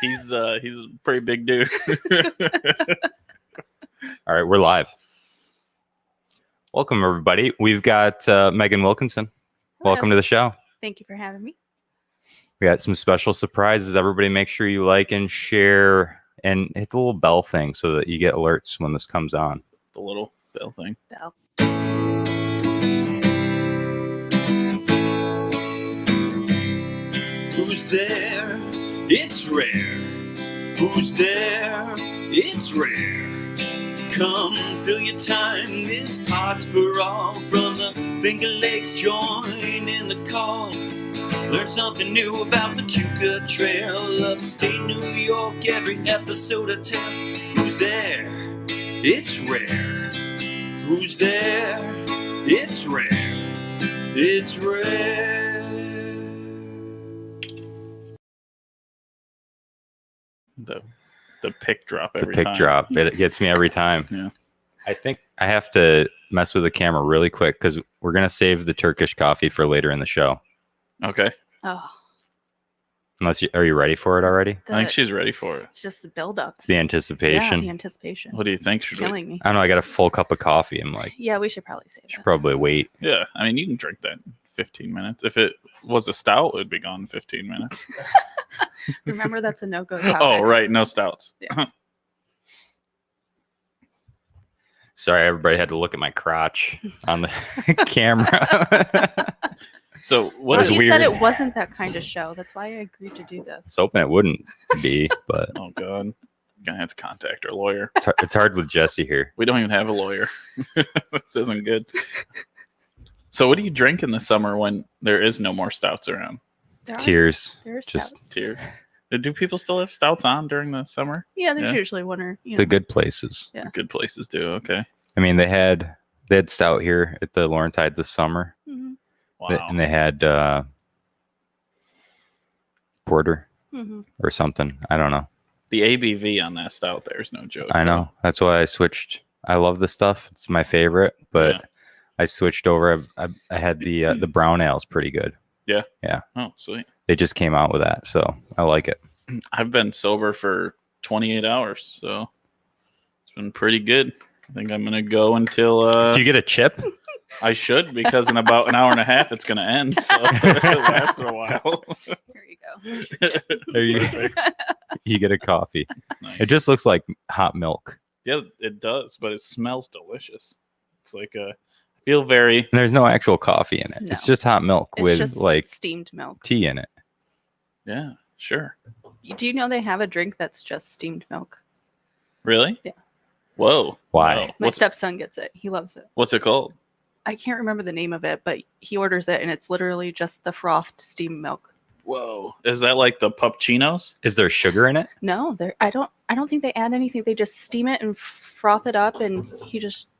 He's a pretty big dude. All right, we're live. Welcome, everybody. We've got Meghan Wilkinson. Hello. Welcome to the show. Thank you for having me. We got some special surprises. Everybody make sure you like and share and hit the little bell thing so that you get alerts when this comes on. The little bell thing. Bell. Who's there? It's rare. Who's there? It's rare. Come fill your time. This pod's for all. From the Finger Lakes, join in the call. Learn something new about the Cuca Trail. Upstate New York, every episode I tell. Who's there? It's rare. Who's there? It's rare. It's rare. The pick drop The every pick time. drop. It gets me every time. Yeah. I think I have to mess with the camera really quick because we're going to save the Turkish coffee for later in the show. Okay. Oh, Are you ready for it already? I think she's ready for it. it's just the build-up. It's the Yeah, anticipation. the anticipation. What do you think? Should we? Killing me. I don't know. I got a full cup of coffee. I'm like, Yeah, we should probably save should it. probably wait. Yeah. I mean, you can drink that in 15 minutes. If it was a stout, it would be gone in 15 minutes. Remember, that's a no-go topic. Oh, right. No stouts. Yeah. Sorry, everybody had to look at my crotch on the camera. So what Well, is is you weird. said it wasn't that kind of show. That's why I agreed to do this. I was hoping it wouldn't be, but Oh, God. Gonna have to contact our lawyer. it's hard with Jesse here. We don't even have a lawyer. This isn't good. So what do you drink in the summer when there is no more stouts around? There are- Tears. there are Just stouts. Tears. Do people still have stouts on during the summer? Yeah, there's Yeah. usually one or the good places. Yeah. The good places do. Okay. I mean, they had stout here at the Laurentide this summer, Mm-hmm. Wow. and they had porter Mm-hmm. or something. I don't know. The ABV on that stout there is no joke. I know. That's why I switched. I love this stuff. It's my favorite, but Yeah. I switched over. I had the brown ale's pretty good. Oh, sweet. They just came out with that, so I like it. I've been sober for 28 hours, so it's been pretty good. I think I'm gonna go until Do you get a chip? I should, because in about an hour and a half it's gonna end. So it'll last a while. Here you go. There you, you get a coffee. Nice. It just looks like hot milk. Yeah, it does, but it smells delicious. It's like I feel very. And there's no actual coffee in it. No. It's just hot milk It's with just like steamed milk. tea in it. Yeah, sure. Do you know they have a drink that's just steamed milk? Really? Yeah. Whoa. Why? Wow. My stepson gets it. He loves it. What's it called? I can't remember the name of it, but he orders it, and it's literally just the frothed steamed milk. Whoa. Is that like the puppuccinos? Is there sugar in it? No, I don't think they add anything. They just steam it and froth it up, and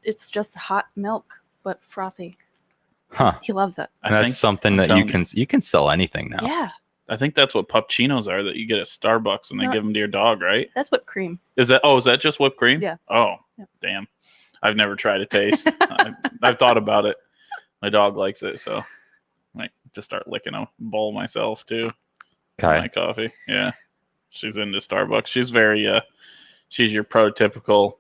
it's just hot milk but frothy. Huh. He loves it. I That's think something I'm that telling you can sell anything now. Yeah, I think that's what puppuccinos are that you get at Starbucks and they No. give them to your dog, right? that's whipped cream. Is that just whipped cream? Yeah. Oh, Yeah. damn. I've never tried a taste. I've thought about it. My dog likes it, so I might just start licking a bowl myself too. Okay. My coffee. Yeah. She's into Starbucks. She's very she's your prototypical,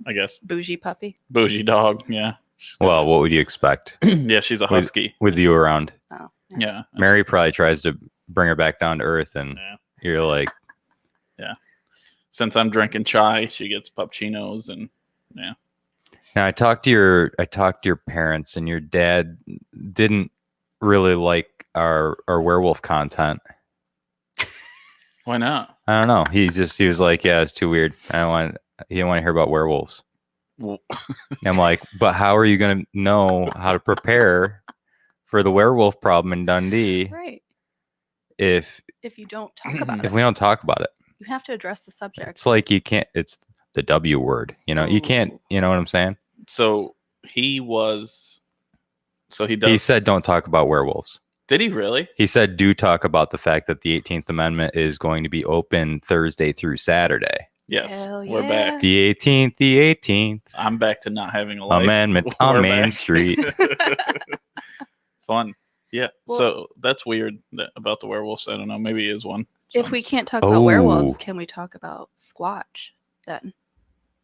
I guess, Bougie puppy. bougie dog. Yeah. Well, what would you expect Yeah, she's a husky. with you around? Oh, Yeah. Mary probably tries to bring her back down to earth, and Yeah. you're like, Since I'm drinking chai, she gets puppuccinos and yeah. now I talked to your parents, and your dad didn't really like our werewolf content. Why not? I don't know. He was like, yeah, it's too weird. He didn't want to hear about werewolves. Well, I'm like, but how are you going to know how to prepare for the werewolf problem in Dundee right. if If you don't talk about if it, we don't talk about it? you have to address the subject. It's like you can't. It's the W word. You can't. Ooh. You know what I'm saying? so he does. He said, don't talk about werewolves. Did he really? He said, do talk about the fact that the 18th Amendment is going to be open Thursday through Saturday. Yes. Hell We're yeah. back. The 18th I'm back to not having a life. Amendment on We're Main back. Street. Fun. Yeah. Well- so that's weird about the werewolves. I don't know. Maybe he is one. If we Sounds- can't talk about werewolves, Oh. can we talk about Squatch then?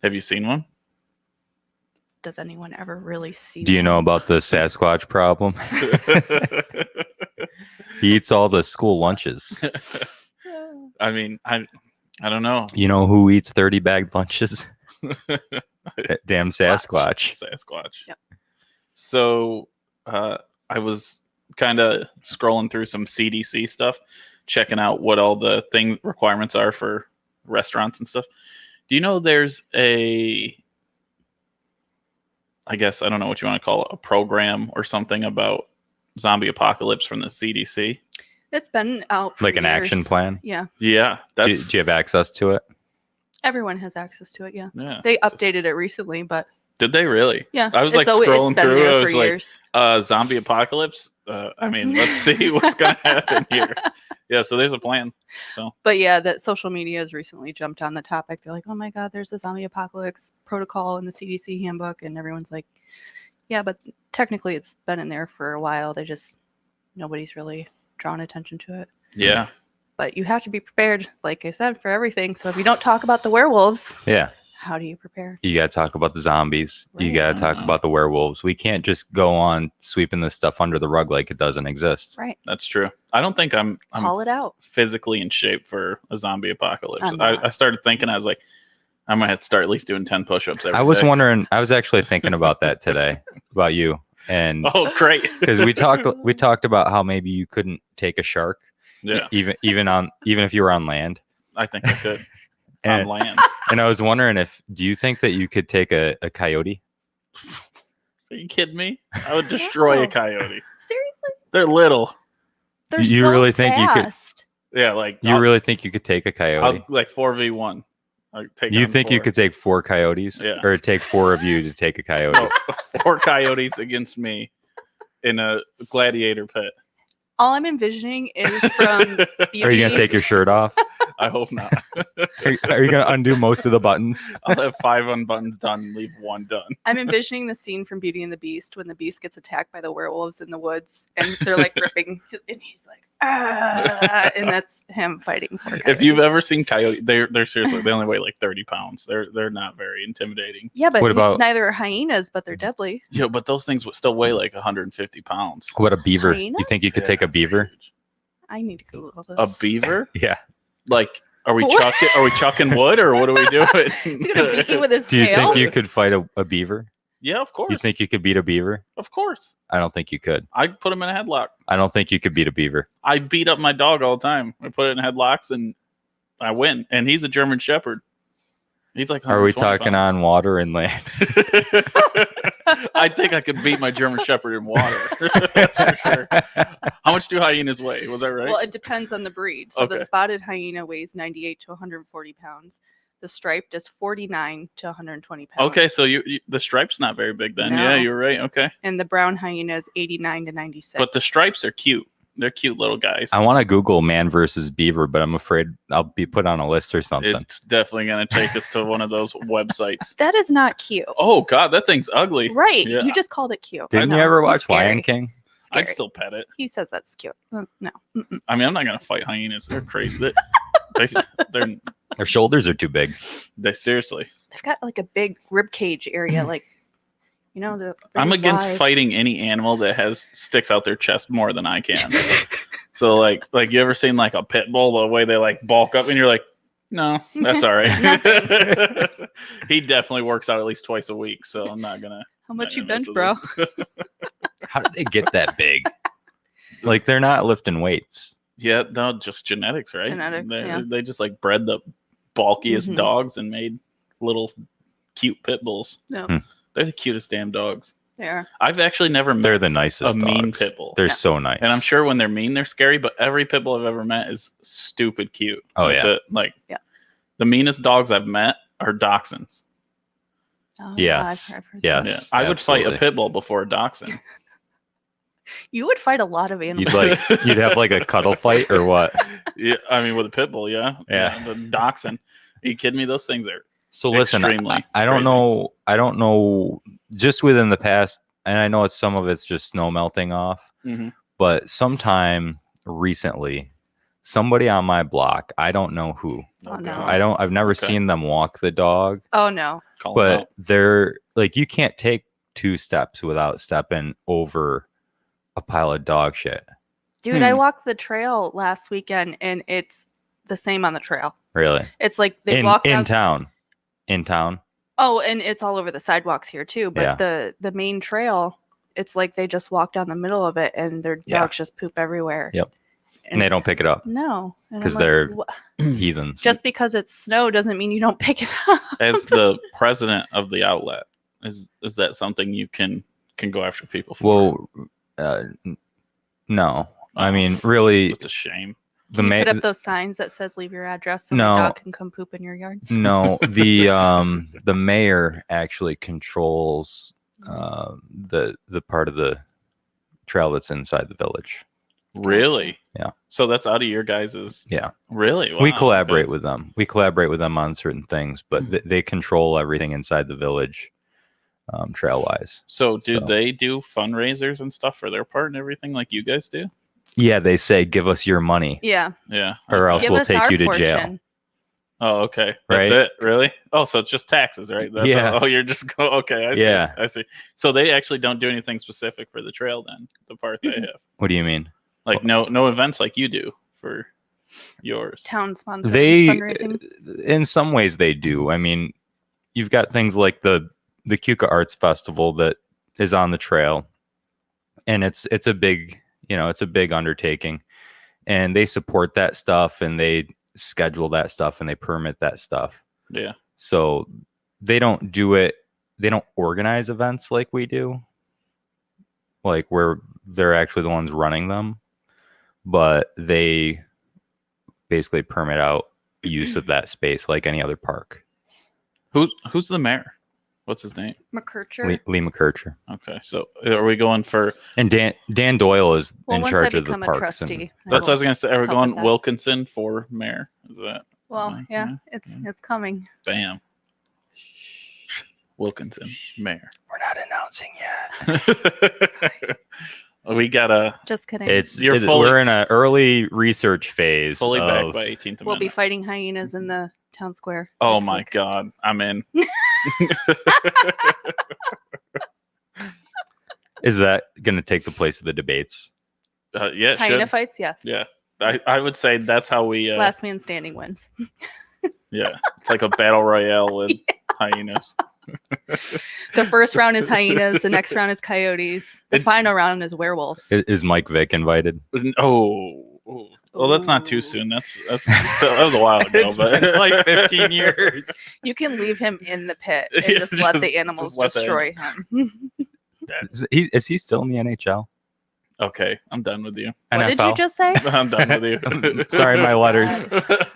Have you seen one? Does anyone ever really see Do you know one? about the Sasquatch problem? He eats all the school lunches. I mean, I don't know. You know who eats 30 bagged lunches? That damn Sasquatch. Sasquatch. Yep. So I was kind of scrolling through some CDC stuff, checking out what all the requirements are for restaurants and stuff. Do you know there's I guess I don't know what you want to call it, a program or something about zombie apocalypse from the CDC? It's been out for Like an action years. plan? Yeah, Yeah, Do that's you have access to it? everyone has access to it. Yeah, yeah. they updated it recently, but Did they really? yeah, I was it's like scrolling it's been through. there I for was like, years. zombie apocalypse. I mean, let's see what's gonna happen here. Yeah, so there's a plan. So But yeah, that social media has recently jumped on the topic. They're like, "Oh my God, there's a zombie apocalypse protocol in the CDC handbook," and everyone's like, "Yeah, but technically, it's been in there for a while. Nobody's really drawn attention to it." yeah, But you have to be prepared, like I said, for everything. So if you don't talk about the werewolves, Yeah. how do you prepare? You got to talk about the zombies. You Right. got to talk Mhm. about the werewolves. We can't just go on sweeping this stuff under the rug like it doesn't exist. Right. that's true. I don't think I'm Call it out. physically in shape for a zombie apocalypse. I'm not. I started thinking, I was like, I might have to start at least doing 10 push-ups every I was day. wondering, I was actually thinking about that today, about you. And Oh, great. because we talked about how maybe you couldn't take a shark, Yeah, even if you were on land. I think I could And, on land. and I was wondering do you think that you could take a coyote? Are you kidding me? I would destroy No. a coyote. Seriously? They're little. They're You so really think you could- fast. Yeah, like You really think you could take a coyote? I'll like 4v1. I'll take You on think you 4. could take 4 coyotes? Yeah. Or take 4 of you to take a coyote? Oh, 4 coyotes against me in a gladiator pit. All I'm envisioning is from Beauty. Are you going to take your shirt off? I hope not. Are you going to undo most of the buttons? I'll have 5 unbuttons done and leave 1 done. I'm envisioning the scene from Beauty and the Beast when the Beast gets attacked by the werewolves in the woods, and they're like ripping, and he's like, ah, and that's him fighting for. If you've coyotes. ever seen coyote, they're seriously, they only weigh like 30 pounds. They're not very intimidating. Yeah, but What about- neither are hyenas, but they're deadly. Yeah, but those things would still weigh like 150 pounds. What a beaver. You Hyenas? think you could take a beaver? I need to Google this. A beaver? Yeah. Like, are we What? chucking wood or what are we doing? He's gonna beat you with his Do you tail. think you could fight a beaver? Yeah, of course. You think you could beat a beaver? Of course. I don't think you could. I put him in a headlock. I don't think you could beat a beaver. I beat up my dog all the time. I put it in headlocks and I win. And he's a German Shepherd. He's like, Are we 120 talking pounds. on water and land? I think I could beat my German Shepherd in water. That's for sure. How much do hyenas weigh? Was that right? Well, it depends on the breed. So Okay. the spotted hyena weighs 98 to 140 pounds. The striped is 49 to 120 pounds. Okay, so the stripe's not very big then. No. Yeah, you're right. Okay. And the brown hyena is 89 to 96. But the stripes are cute. They're cute little guys. I want to Google man versus beaver, but I'm afraid I'll be put on a list or something. It's definitely going to take us to one of those websites. That is not cute. Oh, God, that thing's ugly. Right. Yeah. You just called it cute. Didn't I you know. ever He's watch scary. Lion King? Scary. I'd still pet it. He says that's cute. No. Mm-mm. I mean, I'm not going to fight hyenas. They're crazy. They're Their shoulders are too big. they seriously. They've got like a big rib cage area, like, I'm really against wide. fighting any animal that sticks out their chest more than I can. So like you ever seen like a pit bull, the way they like bulk up and you're like, no, that's all right. He definitely works out at least twice a week, so I'm not gonna. How much you not gonna bench, mess bro? with it. How did they get that big? Like they're not lifting weights. Yeah, no, just genetics, right? Genetics, yeah. They just like bred the bulkiest Mhm. dogs and made little cute pit bulls. No, Hmm. They're the cutest damn dogs. they are. I've actually never They're met the nicest a mean dogs. pit bull. They're Yeah. so nice. And I'm sure when they're mean, they're scary, but every pit bull I've ever met is stupid cute. Oh, That's yeah. it. Like, Yeah. the meanest dogs I've met are dachshunds. Oh, Yes. I've heard Yes. that. Yeah. I would fight a absolutely. pit bull before a dachshund. You would fight a lot of animals. You'd have like a cuddle fight or what? Yeah, I mean, with a pit bull, yeah. Yeah. The dachshund. Are you kidding me? Those things are. So listen, Extremely I don't crazy. know. I don't know. Just within the past, and I know some of it's just snow melting off, but sometime recently, somebody on my block, I don't know who. Oh, no. I've never Okay. seen them walk the dog, Oh no. Call 'em but out. they're like, you can't take 2 steps without stepping over a pile of dog shit. Dude, I walked the trail last weekend and it's the same on the trail. Really? It's like they In walk down town. In town. Oh, and it's all over the sidewalks here too. But Yeah. the main trail, it's like they just walk down the middle of it and their Yeah. dogs just poop everywhere. Yep. And they don't pick it up No. And I'm because like, they're "Wha- heathens. just because it's snow doesn't mean you don't pick it up. As the president of the outlet, is that something you can go after people for? Well, no. I Oh. mean, really, It's a shame. the Can you put up main. those signs that says leave your address so No. my dog can come poop in your yard? No, the mayor actually controls the part of the trail that's inside the village. Really? Yeah. So that's out of your guys's. Yeah. Really? We Wow, collaborate okay. with them. We collaborate with them on certain things, but they control everything inside the village, trail wise. So do So- they do fundraisers and stuff for their part and everything like you guys do? Yeah, they say give us your money, Yeah. Yeah. or else Give we'll us take our you to jail. portion. Oh, okay. That's Right? it. Really? Oh, so it's just taxes, right? That's Yeah. all. Oh, you're just go. Okay. I see. Yeah. I see. So they actually don't do anything specific for the trail then. The part they have, What do you mean? like no events like you do for yours. Town sponsored They, fundraising. in some ways, they do. I mean, you've got things like the Cuca Arts Festival that is on the trail, and it's a big undertaking, and they support that stuff and they schedule that stuff and they permit that stuff. Yeah. So they don't do it. They don't organize events like we do, like where they're actually the ones running them, but they basically permit out use of that space like any other park. Who's the mayor? What's his name? McKercher. Lee McKercher. Okay. So are we going for? And Dan Doyle is Well, in once charge I of the become a parks. And trustee. That's what I was gonna say. Are we help going with that. Wilkinson for mayor? Is that? Well, yeah, Yeah, it's coming. Bam. Wilkinson mayor. we're not announcing yet. We gotta Just kidding. We're in an early research phase. fully backed of- by 18th We'll be Amendment. fighting hyenas in the town square. Oh next my week. god, I'm in. Is that going to take the place of the debates? Yeah, it Hyena should. fights, yes. Yeah, I would say that's how we. Last man standing wins. Yeah, it's like a battle royale with hyenas. The first round is hyenas. The next round is coyotes. The final round is werewolves. Is Mike Vick invited? Oh, well, that's not too Ooh. soon. That was a while ago, It's but been like 15 years. You can leave him in the pit and Yeah, just let the just animals let the destroy him. Is he still in the NHL? Okay, I'm done with you. What did you just say? I'm done with you. Sorry, my letters.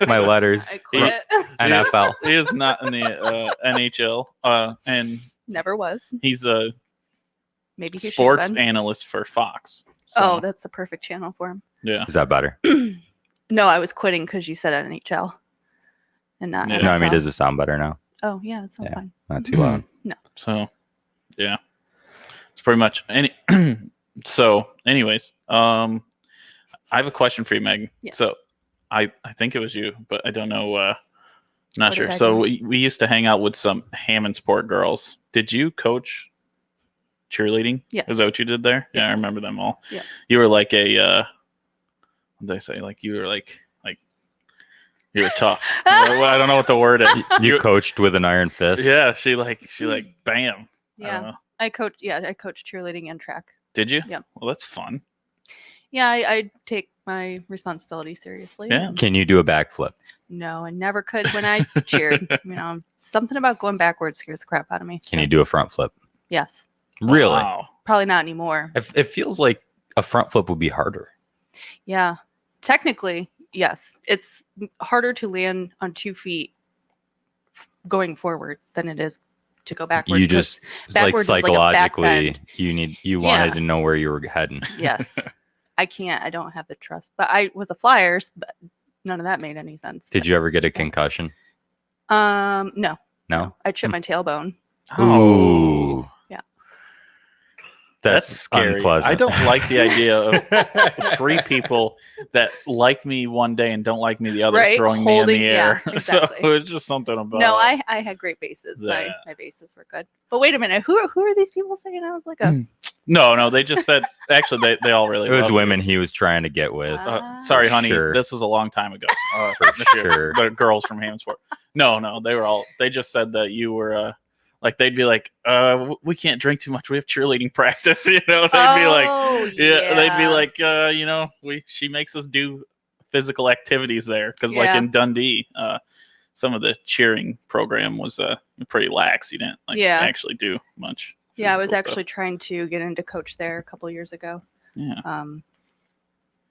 My letters. I quit. NFL. He is not in the NHL, and Never was. he's a Maybe he sports should have been. analyst for Fox. So, Oh, that's the perfect channel for him. yeah. Is that better? No, I was quitting because you said NHL and not Yeah. No, I mean, NFL. does it sound better now? Oh, yeah, it sounds Yeah. fine. Not too loud. So, yeah, it's pretty much any. So, anyways, I have a question for you, Megan. Yes. So, I think it was you, but I don't know. Not What sure. did I So do? we used to hang out with some Hammondsport girls. Did you coach cheerleading? Yes. Is that what you did there? Yeah, Yeah. I remember them all. Yeah. You were like a. What did I say? Like you were like you were tough. Well, I don't know what the word is. You coached with an iron fist? Yeah, she like bam. I don't Yeah, know. I coach cheerleading and track. Did you? Yeah. Well, that's fun. Yeah, I take my responsibility seriously. Yeah. and- Can you do a backflip? No, I never could when I cheered. Something about going backwards scares the crap out of me. Can you do a front flip? Yes. Really? Wow. Probably not anymore. It feels like a front flip would be harder. Yeah. Technically, yes. It's harder to land on 2 feet going forward than it is to go backwards. You 'cause just like backwards is like a back psychologically, bend. you wanted to know where you were heading. Yes. I can't. I don't have the trust. But I was a Flyers, but none of that made any sense. Did you ever get a concussion? No. No. I chipped my tailbone. Ooh. Yeah. That's scary. unpleasant. I don't like the idea of 3 people that like me one day and don't like me the other, Right, throwing holding- me in the air. yeah, exactly. So it's just something about. No, I had great bases. My bases were good. But wait a minute, who are these people saying I was like a? No, they just said. Actually, they all really. It was loved women me. he was trying to get with. Sorry, honey. sure. This was a long time ago. For sure. The girls from Hammsport. No, they were all. They just said that you were. Like they'd be like, we can't drink too much. We have cheerleading practice. You know, they'd be like, they'd be like, you know, she makes us do physical activities there because, like in Dundee, some of the cheering program was pretty lax. You didn't actually do much. Yeah, I was actually trying to get into coach there a couple years ago. Yeah.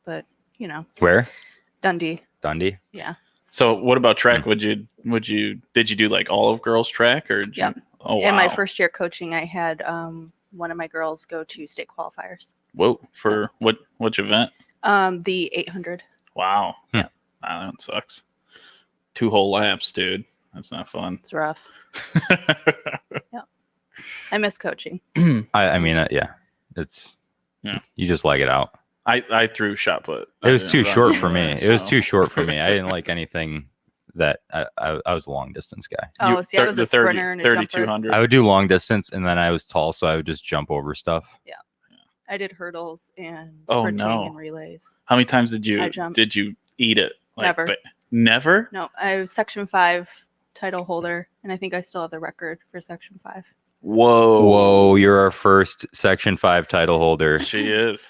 But you know, Where? Dundee. Yeah. So what about track? Did you do like all of girls track or? Did you, oh wow. In my first year coaching, I had one of my girls go to state qualifiers. Whoa! For which event? The 800. Wow. Yeah. Wow, that sucks. 2 whole laps, dude. That's not fun. It's rough. Yeah. I miss coaching. I mean, yeah. It's you just leg it out. I threw shot put. It was too short for me. It was too short for me. I didn't like anything that I was a long distance guy. Oh, see, I was a sprinter and a 3200. jumper. I would do long distance, and then I was tall, so I would just jump over stuff. Yeah. I did hurdles and sprinting and relays. How many times did you eat it? Never. Never? No, I was Section 5 title holder, and I think I still have the record for Section 5. Whoa! You're our first Section 5 title holder. She is.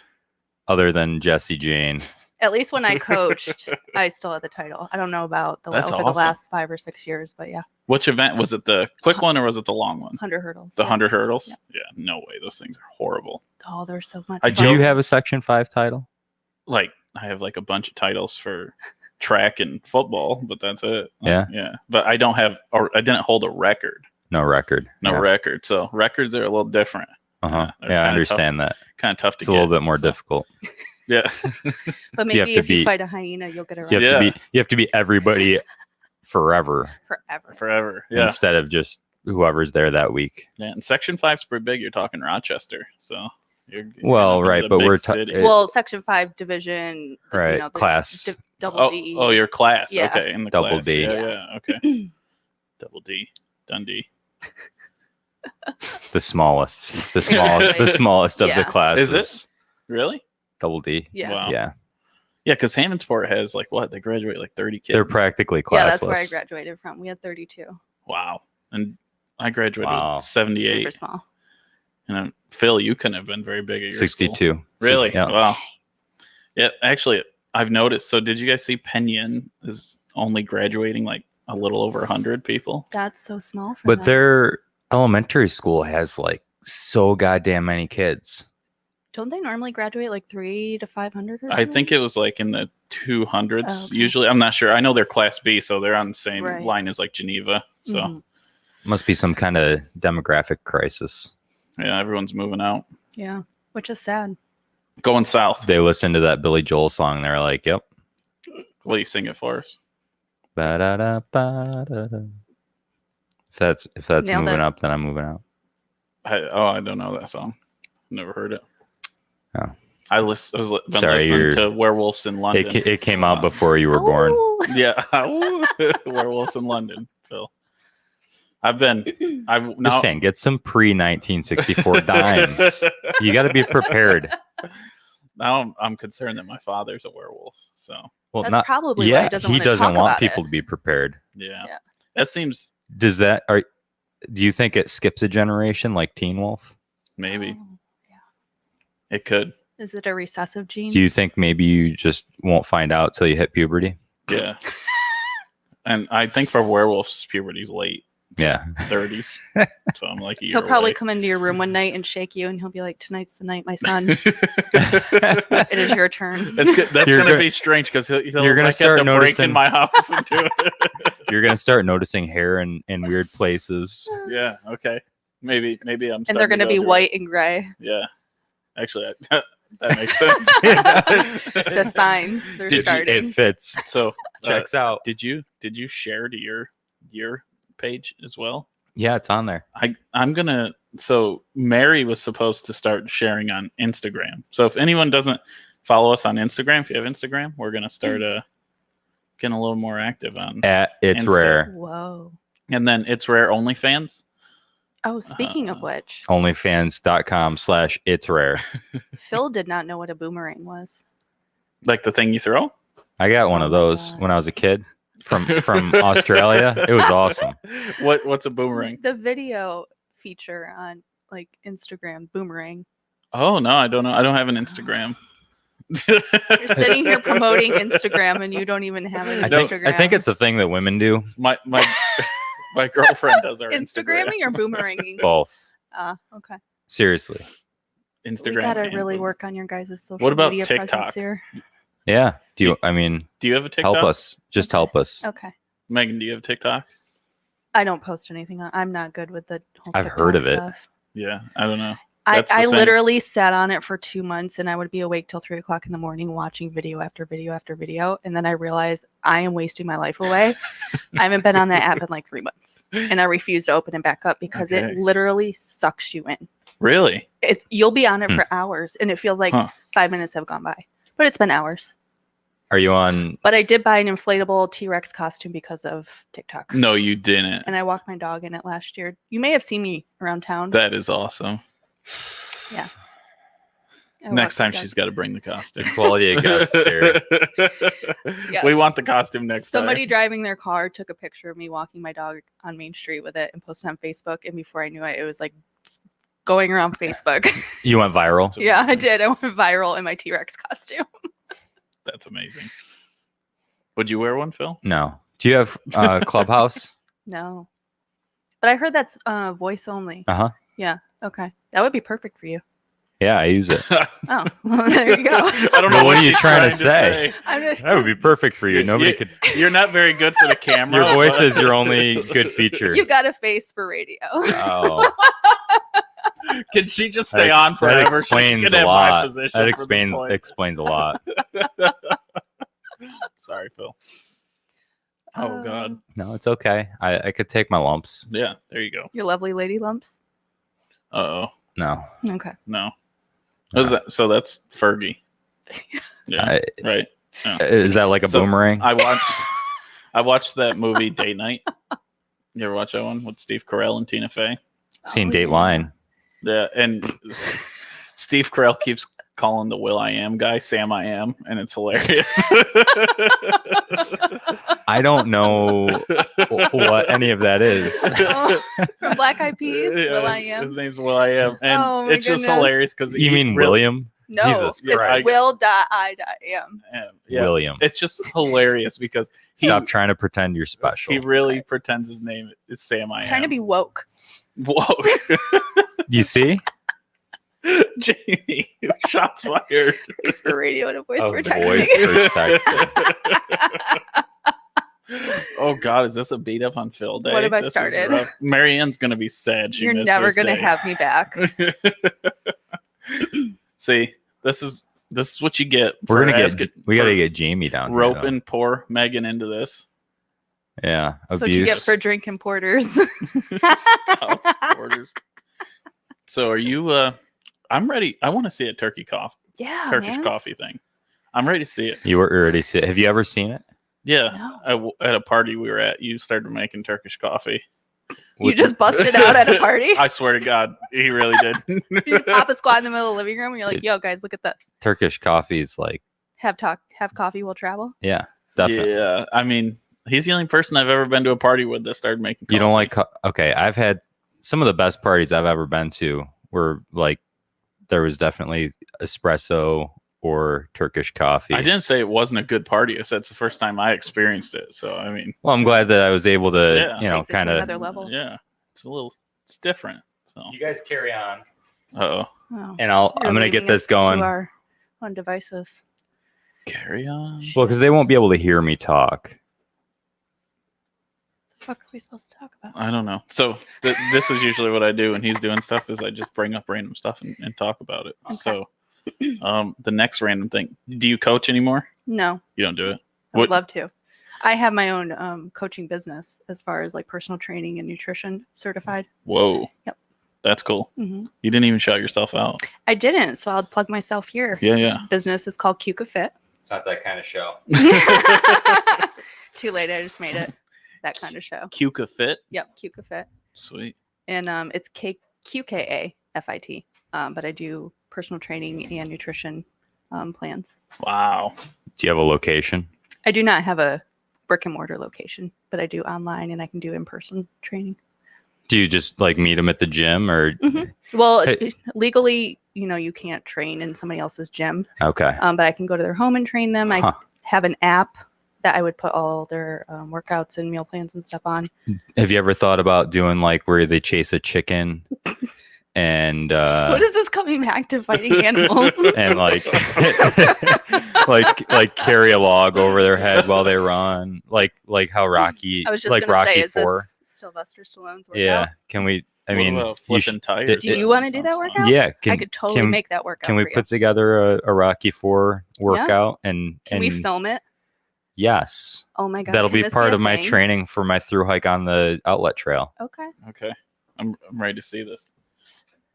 Other than Jessie Jane. At least when I coached, I still had the title. I don't know about the last 5 or 6 years, but yeah. Which event was it? The quick one or was it the long one? 100 hurdles. The 100 hurdles? Yeah, no way. Those things are horrible. Oh, they're so much fun. Do you have a Section 5 title? Like, I have like a bunch of titles for track and football, but that's it. Yeah. Yeah. But I didn't hold a record. No record. Record. So records are a little different. Yeah, I understand that. Kind of tough to get. It's a little bit more difficult. Yeah. But maybe if you fight a hyena, you'll get a record. You have to be everybody forever. Forever. Yeah. Instead of just whoever's there that week. Yeah, and Section 5's pretty big. You're talking Rochester, so you're right, but we're Section 5 division, right? Class double D. Oh, your class. Yeah. Okay, in the double class. D. Yeah. Okay. Double D, Dundee. The smallest of the classes. Is it really? Double D. Yeah. Wow. Yeah. Yeah, because Hammondsport has like what? They graduate like 30 kids. They're practically classless. Yeah, that's where I graduated from. We had 32. Wow. And I graduated with 78. Super small. And Phil, you couldn't have been very big at your 62. School. Really? Yeah. Wow. Yeah, actually, I've noticed. So did you guys see Penn is only graduating like a little over 100 people? That's so small for But them. their elementary school has like so goddamn many kids. Don't they normally graduate like 300 to 500 or something? I think it was like in the 200s. Oh, okay. Usually. I'm not sure. I know they're Class B, so they're on the same line as like Geneva. So must be some kind of demographic crisis. Yeah, everyone's moving out. Yeah, which is sad. Going south. They listen to that Billy Joel song. They're like, "Yep." Will you sing it for us? Ba-da-da-ba-da-da. If that's Nailed moving it. up, then I'm moving out. I don't know that song. Never heard it. Oh. I was listening to Werewolves in London. It came out before you were born. Yeah, Werewolves in London, Phil. Just saying, get some pre-1964 dimes. You got to be prepared. Now I'm concerned that my father's a werewolf. So that's probably why he doesn't want people to be prepared. Yeah. That seems. Do you think it skips a generation like Teen Wolf? Maybe. Oh, yeah. It could. Is it a recessive gene? Do you think maybe you just won't find out till you hit puberty? Yeah. And I think for werewolves, puberty's late. Yeah. 30s. So I'm like a year He'll probably away. come into your room one night and shake you, and he'll be like, "Tonight's the night, my son. It is your turn." That's going to be strange because you're going to start break in my house and do it. You're going to start noticing hair in weird places. Yeah. Okay. Maybe I'm. And they're going to be white and gray. Yeah. Actually, that makes sense. The signs they're starting. It fits. So checks out. Did you share to your page as well? Yeah, it's on there. I'm gonna So Mary was supposed to start sharing on Instagram. So if anyone doesn't follow us on Instagram, if you have Instagram, we're gonna start getting a little more active on At It's Insta. Rare. Whoa. And then It's Rare OnlyFans. Oh, speaking of which, Onlyfans.com/It's Rare. Phil did not know what a boomerang was. Like the thing you throw? I got one Oh of my those God. when I was a kid from Australia. It was awesome. What's a boomerang? The video feature on like Instagram, boomerang. Oh no, I don't know. I don't have an Instagram. You're sitting here promoting Instagram and you don't even have an Instagram. I think it's a thing that women do. my girlfriend does our Instagramming or boomeranging? Both. Okay. Seriously. Instagram. We gotta and really boom. work on your guys' social What about media TikTok? presence here. Yeah. Do you have a TikTok? help us? Just Okay. help us. Okay. Megan, do you have TikTok? I don't post anything on. I'm not good with the whole I've TikTok heard of it. stuff. Yeah, I don't know. I That's the thing. literally sat on it for 2 months and I would be awake till 3 o'clock in the morning watching video after video after video. And then I realized I am wasting my life away. I haven't been on that app in like 3 months. And I refuse to open it back up because Okay. it literally sucks you in. Really? You'll be on it for hours and it feels like Huh. 5 minutes have gone by. But it's been hours. Are you on? But I did buy an inflatable T-Rex costume because of TikTok. No, you didn't. And I walked my dog in it last year. You may have seen me around town. That is awesome. I Next walked my time dog. she's got to bring the costume. Quality of guests here. Yes. We want the costume next Somebody time. driving their car took a picture of me walking my dog on Main Street with it and posted on Facebook. And before I knew it, it was like going around Facebook. You went viral. Yeah, I did. I went viral in my T-Rex costume. That's amazing. Would you wear one, Phil? No. Do you have Clubhouse? No. But I heard that's voice only. Uh huh. Yeah. Okay. That would be perfect for you. Yeah, I use it. Oh, well, there you go. I don't But know what are you she's trying to say? I'm just, That would be perfect for you. Nobody You- could. You're not very good for the camera. Your voice but- is your only good feature. you got a face for radio. Oh, Can she just stay on forever? That She's explains gonna a have my lot. position That from this explains point. explains a lot. Sorry, Phil. Oh God. No, it's okay. I could take my lumps. Yeah, there you go. Your lovely lady lumps. Uh-oh. No. Okay. No. What is that? So that's Fergie. Yeah. Right. Is that like a So, boomerang? I watched that movie Date Night. You ever watch that one with Steve Carell and Tina Fey? Seen Oh, Dateline. Yeah, and Steve Carell keeps calling the Will I Am guy Sam I Am, and it's hilarious. I don't know what any of that is. Oh, from Black Eyed Peas, Yeah, Will I Am. His name's Will I Am, and Oh, my it's just goodness. hilarious because You mean William? No, Jesus it's Christ. Will.I.am. Yeah, William. it's just hilarious because Stop trying to pretend you're special. he really pretends his name is Sam I Am. Trying to be woke. Whoa, You see? Jamie, shots fired. Face for radio and a voice A for voice texting. for texting. Oh God, is this a beat up on Phil Day? What have I This is started? rough. Marianne's gonna be sad. She You're missed never this going to day. have me back. See, this is what you get. We're for gonna asking- we gotta for get Jamie down here, roping poor Megan into this. though. Yeah, That's what you get abuse. for drinking porters. Orders. So are you? I'm ready. I want to see a Turkish man. coffee thing. I'm ready to see it. You were already see. Have you ever seen it? Yeah, at a party we were at, you started making Turkish coffee. You just busted out at a party. I swear to God, he really did. You pop a squat in the middle of the living room and you're like, yo, guys, look at this. Turkish coffee is like, Have coffee, we'll travel. yeah, definitely. Yeah, I mean, he's the only person I've ever been to a party with that started making coffee. You don't like okay, I've had some of the best parties I've ever been to were like there was definitely espresso or Turkish coffee. I didn't say it wasn't a good party. I said it's the first time I experienced it. So I mean, Well, I'm glad that I was able to, Yeah. you know, Takes it to kind of. another level. yeah, it's different. So, You guys carry on, oh, Oh, and you're I'm gonna leaving get this us to going. our own devices. carry on. Well, because they won't be able to hear me talk. What the fuck are we supposed to talk about? I don't know. So this is usually what I do when he's doing stuff is I just bring up random stuff and talk about it. Okay. So, the next random thing. Do you coach anymore? No, You don't do it. I would What- love to. I have my own coaching business as far as like personal training and nutrition certified. Whoa. Yep. That's cool. Hmm. You didn't even shout yourself out. I didn't, so I'll plug myself here. Yeah, yeah. This business is called Cuca Fit. It's not that kind of show. Too late. I just made it that kind of show. Cuca Fit. Yep, Cuca Fit. Sweet. And it's QKAFIT. But I do personal training and nutrition plans. Wow. Do you have a location? I do not have a brick and mortar location, but I do online and I can do in-person training. Do you just like meet them at the gym or? Well, Hey. legally, you can't train in somebody else's gym, Okay. but I can go to their home and train them. I have an app that I would put all their workouts and meal plans and stuff on. Have you ever thought about doing like where they chase a chicken and What is this coming back to fighting animals? and like like carry a log over their head while they run, like how Rocky, I was just like gonna Rocky say, is 4. this Sylvester Stallone's workout? Yeah. Can we? I What mean, about you flipping sh- tires? Do you want to do that Sounds workout? fun. yeah. I could totally make that workout. Can we for you. put together a Rocky 4 workout and Can we film it? Yes, Oh my god, that'll can be this part a of my thing? training for my through hike on the outlet trail. Okay. Okay. I'm ready to see this.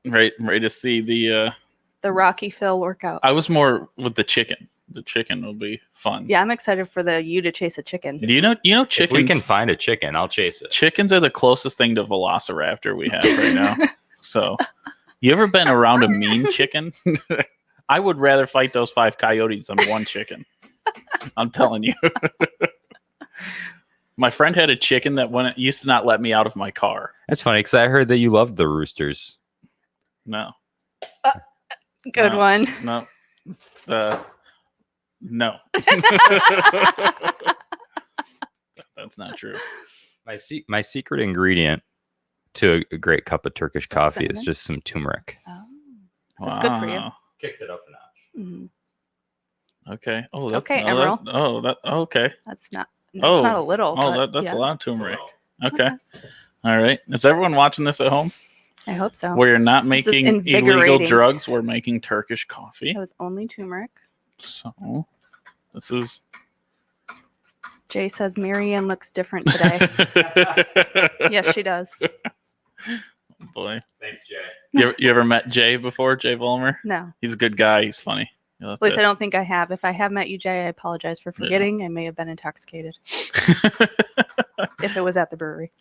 I'm ready to see the The Rocky Phil workout. I was more with the chicken. The chicken will be fun. Yeah, I'm excited for you to chase a chicken. Do you know If chickens? we can find a chicken, I'll chase it. Chickens are the closest thing to Velociraptor we have right now. So, you ever been around a mean chicken? I would rather fight those 5 coyotes than one chicken. I'm telling you. My friend had a chicken that used to not let me out of my car. That's funny because I heard that you loved the roosters. No, Good No. one. no, no. That's not true. My secret ingredient to a great cup of Turkish Is it coffee is cinnamon? just some turmeric. Oh, That's good for you. Wow. Kicks it up a notch. mhm. Okay. Oh, Okay, oh, Emerald. okay. That's not Oh. a little. Oh, but that's yeah, a lot of turmeric. Okay. Okay. All right. Is everyone watching this at home? I hope so. We're not This is making illegal invigorating. drugs. We're making Turkish coffee. It was only turmeric. So this is. Jay says Marianne looks different today. Yes, she does. Boy, Thanks, Jay. you ever met Jay before? Jay Vollmer? No, He's a good guy. He's funny. You'll have at least to- I don't think I have. If I have met you, Jay, I apologize for forgetting. I may have been intoxicated if it was at the brewery.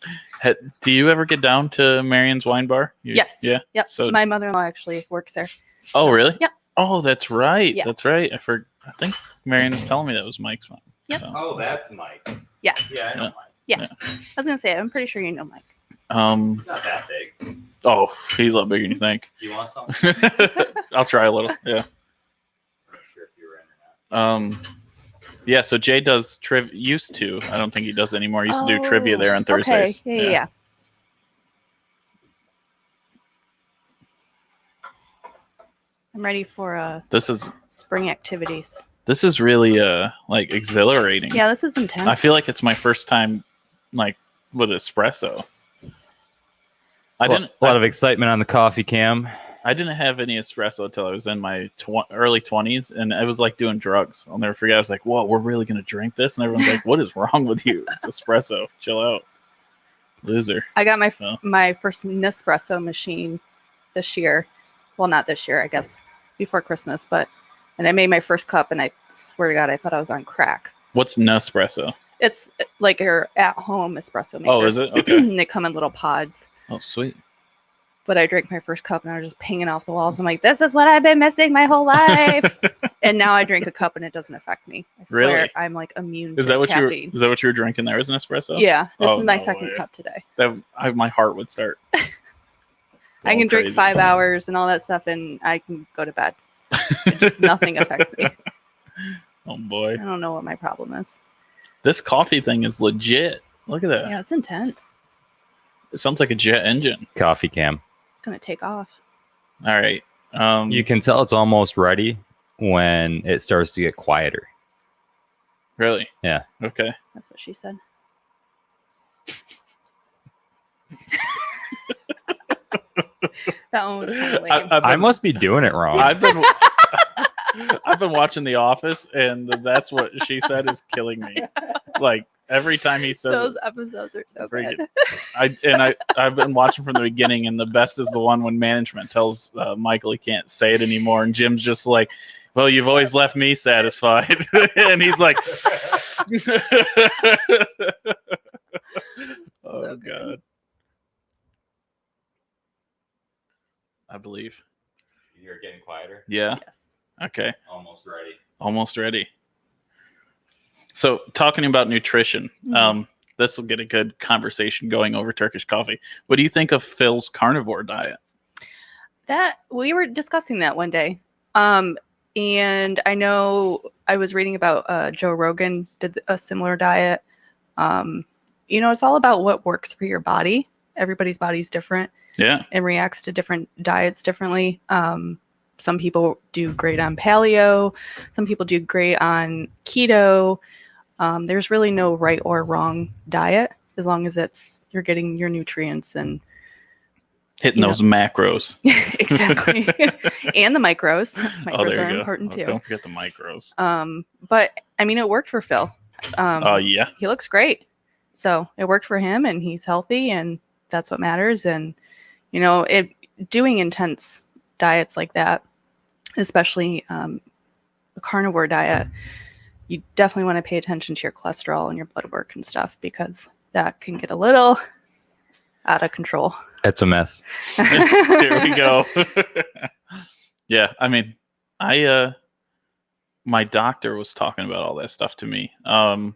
Do you ever get down to Marion's Wine Bar? Yes. Yeah. Yep. So- My mother-in-law actually works there. Oh, really? Yep. Oh, that's right. Yeah. That's right. I think Marion was telling me that was Mike's mom. Yep. So, Oh, that's Mike. Yes. Yeah, I know Yeah. Mike. I was gonna say I'm pretty sure you know Mike. It's not that big. Oh, he's a lot bigger than you think. Do you want some? I'll try a little. Yeah. I'm not sure if you were in or not. Yeah. So Jay does used to. I don't think he does anymore. He used to do trivia there on Okay. Thursdays. Yeah. I'm ready for This is spring activities. really like exhilarating. Yeah, this is intense. I feel like it's my first time like with espresso. I A lot of excitement on the coffee cam. I didn't have any espresso until I was in my early 20s, and I was like doing drugs. I'll never forget. I was like, "Whoa, we're really gonna drink this?" And everyone's like, "What is wrong with you? It's espresso. Chill out, loser." I got my So. my first Nespresso machine this year. Well, not this year, I guess, before Christmas. And I made my first cup, and I swear to God, I thought I was on crack. What's Nespresso? It's like your at-home espresso maker. Oh, is it? Okay. And they come in little pods. Oh, sweet. But I drank my first cup, and I was just pinging off the walls. I'm like, this is what I've been missing my whole life. And now I drink a cup, and it doesn't affect me. I swear, Really? I'm like immune Is to that what caffeine. you were drinking there? As an espresso? Yeah, this Oh, is my no second way. cup today. My heart would start. I going can drink crazy. 5 hours and all that stuff, and I can go to bed. Just nothing affects me. Oh boy, I don't know what my problem is. this coffee thing is legit. Look at that. Yeah, it's intense. It sounds like a jet engine. Coffee cam. It's gonna take off. All right. You can tell it's almost ready when it starts to get quieter. Really? Yeah. Okay. That's what she said. That one was kind of lame. I must be doing it wrong. I've been I've been watching The Office, and that's what she said is killing me. Like Every time he says Those it, episodes are so freaking- good. I've been watching from the beginning, and the best is the one when management tells Michael he can't say it anymore, and Jim's just like, "Well, you've always left me satisfied," and he's like, "Oh So good. God." I believe. You're getting quieter. Yeah. Yes. Okay. Almost ready. Almost ready. So, talking about nutrition, this will get a good conversation going over Turkish coffee. What do you think of Phil's carnivore diet? That we were discussing that one day. And I know I was reading about Joe Rogan did a similar diet. It's all about what works for your body. Everybody's body's different. Yeah. And reacts to different diets differently. Some people do great on paleo. Some people do great on keto. There's really no right or wrong diet as long as you're getting your nutrients and Hitting those macros. exactly. And the micros. Micros there are you go. important too. Don't forget the micros. But I mean, it worked for Phil. Yeah. He looks great. So it worked for him and he's healthy and that's what matters. And, doing intense diets like that, especially a carnivore diet, you definitely want to pay attention to your cholesterol and your blood work and stuff because that can get a little out of control. It's a myth. Here we go. Yeah. I mean, my doctor was talking about all that stuff to me. I'm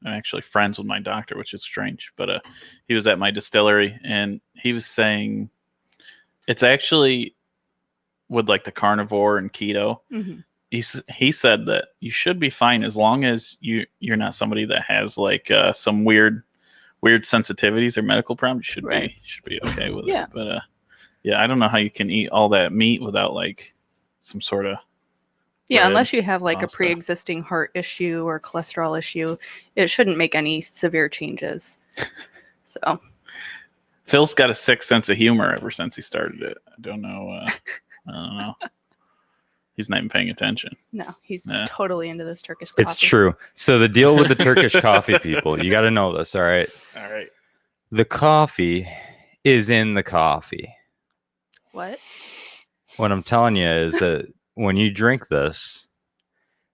actually friends with my doctor, which is strange, but he was at my distillery and he was saying it's actually with like the carnivore and keto. Mm-hmm. He said that you should be fine as long as you're not somebody that has like some weird sensitivities or medical problems. You should be okay with it. But yeah, I don't know how you can eat all that meat without like some sort of unless you have like a pasta. pre-existing heart issue or cholesterol issue, it shouldn't make any severe changes. So Phil's got a sick sense of humor ever since he started it. I don't know. He's not even paying attention. no, he's totally into this Turkish coffee. It's true. So the deal with the Turkish coffee people, you got to know this. All right. All right. The coffee is in the coffee. What? What I'm telling you is that when you drink this,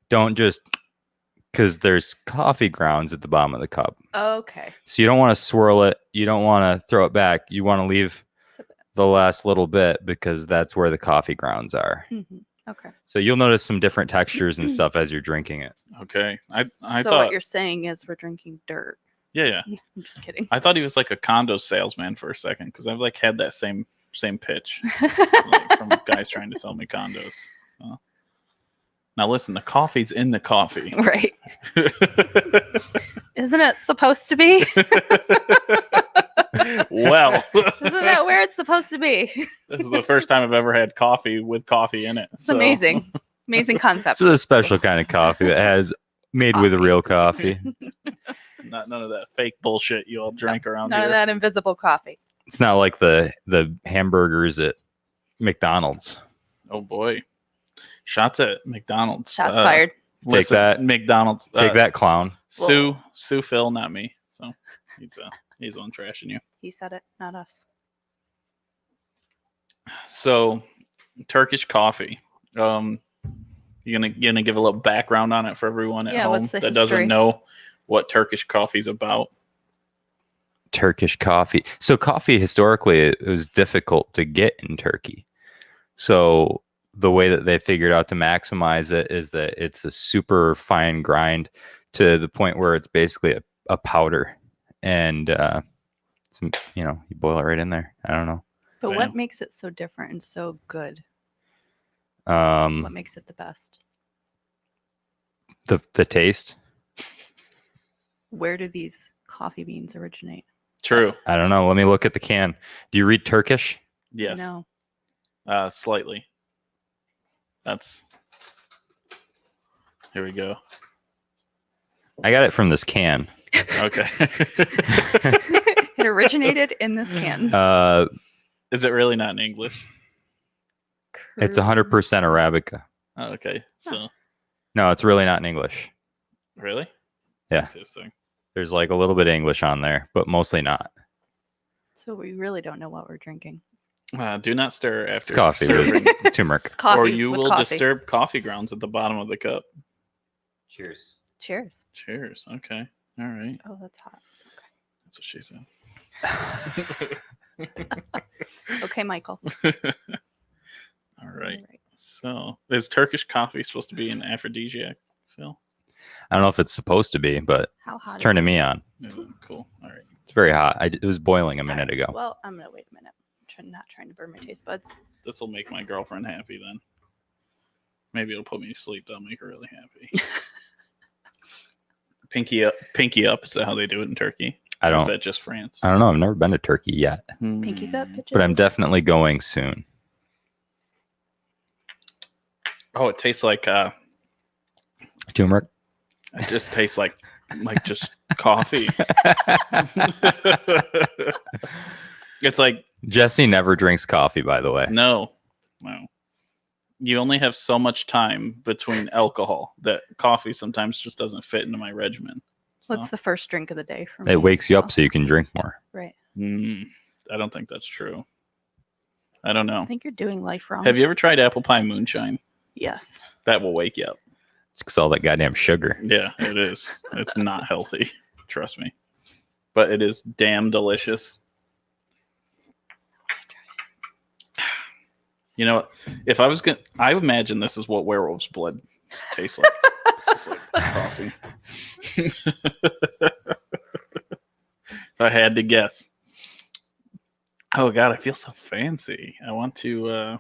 don't just, because there's coffee grounds at the bottom of the cup. Okay. So you don't want to swirl it. You don't want to throw it back. You want to leave the last little bit because that's where the coffee grounds are. Mm-hmm. Okay. So you'll notice some different textures and stuff as you're drinking it. Okay. I so thought what you're saying is we're drinking dirt. Yeah. I'm just kidding. I thought he was like a condo salesman for a second because I've like had that same pitch like, from guys trying to sell me condos. So. Now listen, the coffee's in the coffee. Right. Isn't it supposed to be? Well, isn't that where it's supposed to be? This is the first time I've ever had coffee with coffee in it. It's amazing. Amazing concept. This is a special kind of coffee that has made with real coffee. None of that fake bullshit you all drink around None here. of that invisible coffee. It's not like the hamburgers at McDonald's. Oh boy. Shots at McDonald's. Shots fired. Take that. McDonald's. Take that, clown. Sue Phil, not me. So he's the one trashing you. He said it, not us. So Turkish coffee. You gonna give a little background on it for everyone at home what's the that history? doesn't know what Turkish coffee's about? Turkish coffee. So coffee historically it was difficult to get in Turkey. So the way that they figured out to maximize it is that it's a super fine grind to the point where it's basically a powder, and you boil it right in there. I don't know. But Damn. what makes it so different and so good? What What makes it the best? the taste? Where do these coffee beans originate? True. I don't know. Let me look at the can. Do you read Turkish? Yes. No. Slightly. Here we go. I got it from this can. Okay. It originated in this can. Is it really not in English? It's 100% Arabica. Oh, okay. So No, it's really not in English. really? Yeah. That's his thing. There's like a little bit of English on there, but mostly not. So we really don't know what we're drinking. Do not stir after It's coffee serving, with turmeric. It's coffee. or you with will coffee. disturb coffee grounds at the bottom of the cup. Cheers. Cheers. Cheers. Okay. All right. Oh, that's hot. That's what she said. Okay, Michael. All right. So, is Turkish coffee supposed to be an aphrodisiac, Phil? I don't know if it's supposed to be, but How hot? it's is turning it? me on. Is it? Cool. All right. It's very hot. It was boiling a All minute right, ago. Well, I'm gonna wait a minute. Not trying to burn my taste buds. This will make my girlfriend happy then. Maybe it'll put me to sleep. That'll make her really happy. Pinky up. Pinky up. Is that how they do it in Turkey? I Or don't. is that just France? I don't know. I've never been to Turkey yet, Pinkies up, bitches. but I'm definitely going soon. Oh, it tastes like Turmeric. it just tastes like just coffee. It's like Jesse never drinks coffee, by the way. no. You only have so much time between alcohol that coffee sometimes just doesn't fit into my regimen. So, What's the first drink of the day for me? It wakes you up so- so you can drink more. Right. I don't think that's true. I don't know. I think you're doing life wrong. Have you ever tried apple pie moonshine? Yes. That will wake you up. It's all that goddamn sugar. Yeah, it is. It's not healthy. Trust me. But it is damn delicious. You know what? If I was I imagine this is what werewolf's blood tastes like. Just like this coffee. If I had to guess. Oh God, I feel so fancy. I want to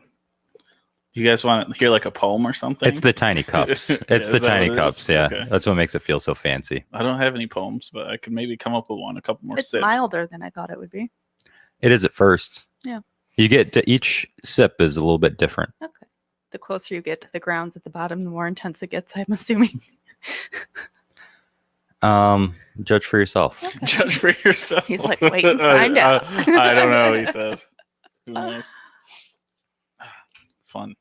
you guys want to hear like a poem or something? It's the tiny cups. Yeah, It's is the that tiny what it is? cups. Yeah, Okay. that's what makes it feel so fancy. I don't have any poems, but I could maybe come up with one. A couple more It's sips. milder than I thought it would be. It is at first. Yeah. You get to each sip is a little bit different. Okay. The closer you get to the grounds at the bottom, the more intense it gets, I'm assuming. Judge for yourself. Okay. Judge for yourself. He's like, wait and find out. I don't know. He says. Who knows? Fun.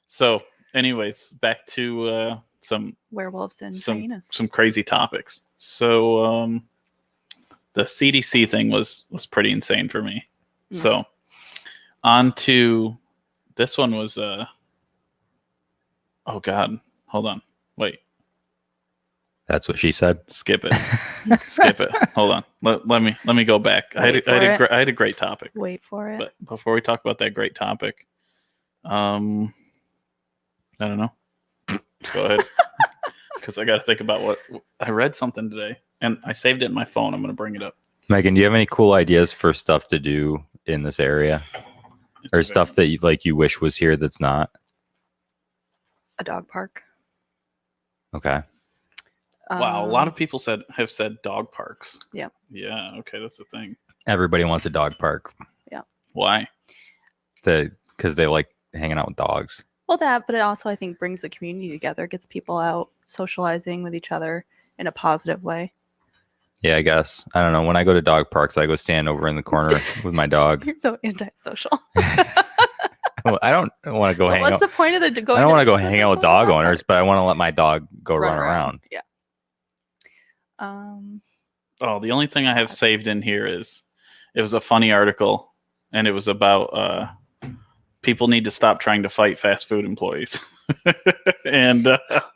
So, anyways, back to some Werewolves and some hyenas. some crazy topics. So, the CDC thing was pretty insane for me. Mm. So, on to this one was oh God, hold on, wait. That's what she said. Skip it. Skip it. Hold on. Let me go back. I Wait for it. had a great topic. Wait for it. But before we talk about that great topic, I don't know. Let's go ahead. Because I got to think about what I read something today, and I saved it in my phone. I'm going to bring it up. Megan, do you have any cool ideas for stuff to do in this area, It's or very- stuff that you wish was here that's not? A dog park. Okay. Wow, a lot of people have said dog parks. Yeah. Yeah. Okay, that's a thing. Everybody wants a dog park Why? because they like hanging out with dogs. Well, that, but it also, I think, brings the community together, gets people out socializing with each other in a positive way. Yeah, I guess. I don't know. When I go to dog parks, I go stand over in the corner with my dog. You're so antisocial. Well, I don't want to go So hang what's out. the point of the going? I don't to want to the go hang out with dog owners, but I want to let my dog go run around. Yeah. Oh, the only thing I have saved in here is it was a funny article, and it was about people need to stop trying to fight fast food employees. And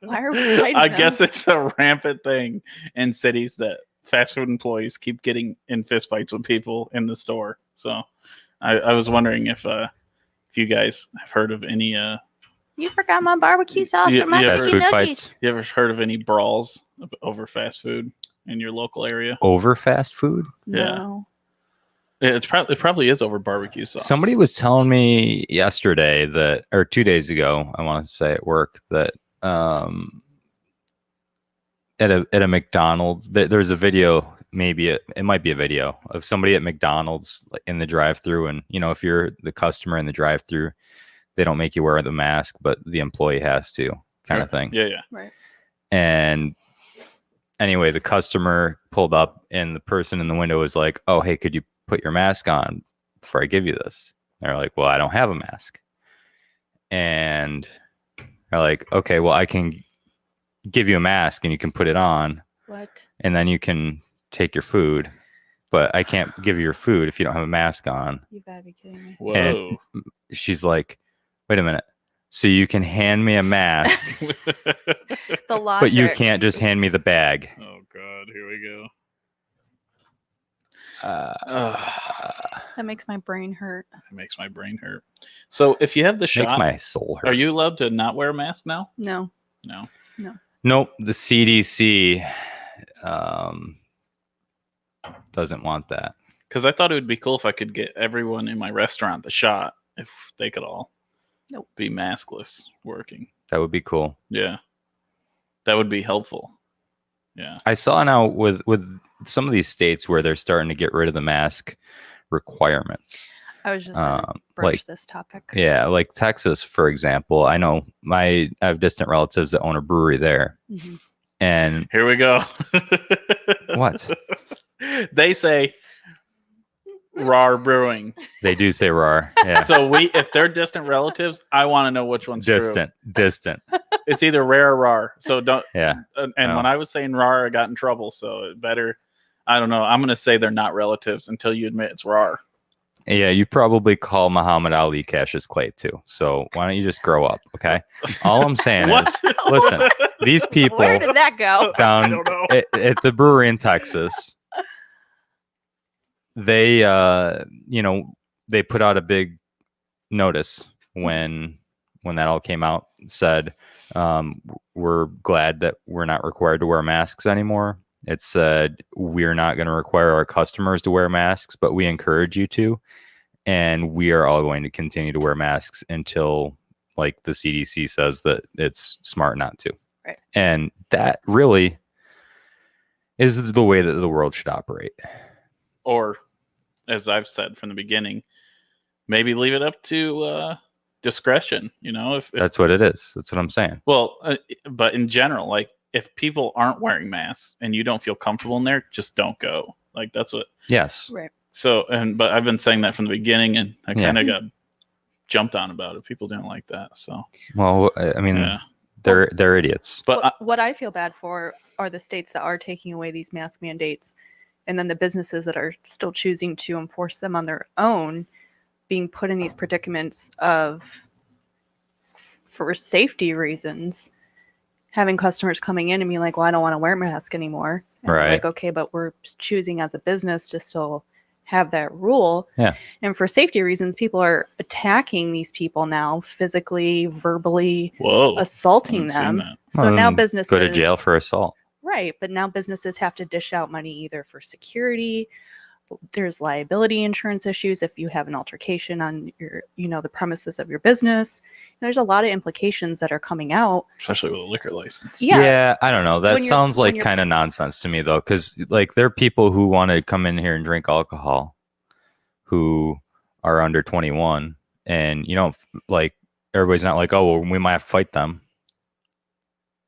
Why are we fighting I them? guess it's a rampant thing in cities that fast food employees keep getting in fistfights with people in the store. So I was wondering if you guys have heard of any You forgot my barbecue sauce Yeah, or my yeah, Fast chicken food nuggets. fights you ever heard of any brawls over fast food in your local area? over fast food. Yeah. No. Yeah, it probably is over barbecue sauce. Somebody was telling me yesterday that, or 2 days ago, I want to say at work that at a McDonald's, there's a video, maybe it might be a video of somebody at McDonald's like, in the drive-through, and if you're the customer in the drive-through, they don't make you wear the mask, but the employee has to, kind of thing. Yeah. Right. And anyway, the customer pulled up, and the person in the window was like, "Oh, hey, could you put your mask on before I give you this?" They're like, "Well, I don't have a mask." And they're like, "Okay, well, I can give you a mask and you can put it on, What? and then you can take your food, but I can't give you your food if you don't have a mask on. You gotta be kidding me. Whoa. She's like, wait a minute. So you can hand me a mask, The logic. but you can't just hand me the bag. Oh God, here we go. That makes my brain hurt. It makes my brain hurt. So if you have the Makes shot, my soul hurt. are you allowed to not wear a mask now? No. No. Nope. The CDC doesn't want that. Because I thought it would be cool if I could get everyone in my restaurant the shot if they could all be maskless working. That would be cool. Yeah. That would be helpful. Yeah. I saw now with some of these states where they're starting to get rid of the mask requirements. I was just gonna broach this topic. Yeah, like Texas, for example. I know I have distant relatives that own a brewery there. Mm-hmm. And here we go. What? They say Rahr Brewing. They do say Rahr. Yeah. So if they're distant relatives, I want to know which one's distant. It's either Rare or Rahr. So don't. Yeah. And when I was saying Rahr, I got in trouble. So it better. I don't know. I'm going to say they're not relatives until you admit it's Rahr. Yeah, you probably call Muhammad Ali Cassius Clay too. So why don't you just grow up, okay? All I'm saying is, listen, these people Where did that go? down at the brewery in Texas, they they put out a big notice when that all came out. Said we're glad that we're not required to wear masks anymore. It said we're not going to require our customers to wear masks, but we encourage you to, and we are all going to continue to wear masks until like the CDC says that it's smart not to. Right. And that really is the way that the world should operate. Or, as I've said from the beginning, maybe leave it up to discretion. If That's what it is. That's what I'm saying. Well, but in general, like if people aren't wearing masks and you don't feel comfortable in there, just don't go. Like that's what. Yes. Right. So, but I've been saying that from the beginning, and I kind of got jumped on about it. People didn't like that. So. Well, I mean, they're idiots. But what I feel bad for are the states that are taking away these mask mandates, and then the businesses that are still choosing to enforce them on their own, being put in these predicaments for safety reasons, having customers coming in and being like, well, I don't want to wear a mask anymore. And right. Like, okay, but we're choosing as a business to still have that rule. Yeah. And for safety reasons, people are attacking these people now, physically, verbally, assaulting them. So now businesses go to jail for assault. Right. But now businesses have to dish out money either for security. There's liability insurance issues if you have an altercation on your, the premises of your business. There's a lot of implications that are coming out, especially with a liquor license. Yeah, I don't know. That sounds like kind of nonsense to me, though, because like there are people who want to come in here and drink alcohol who are under 21, and like everybody's not like, oh, well, we might have to fight them.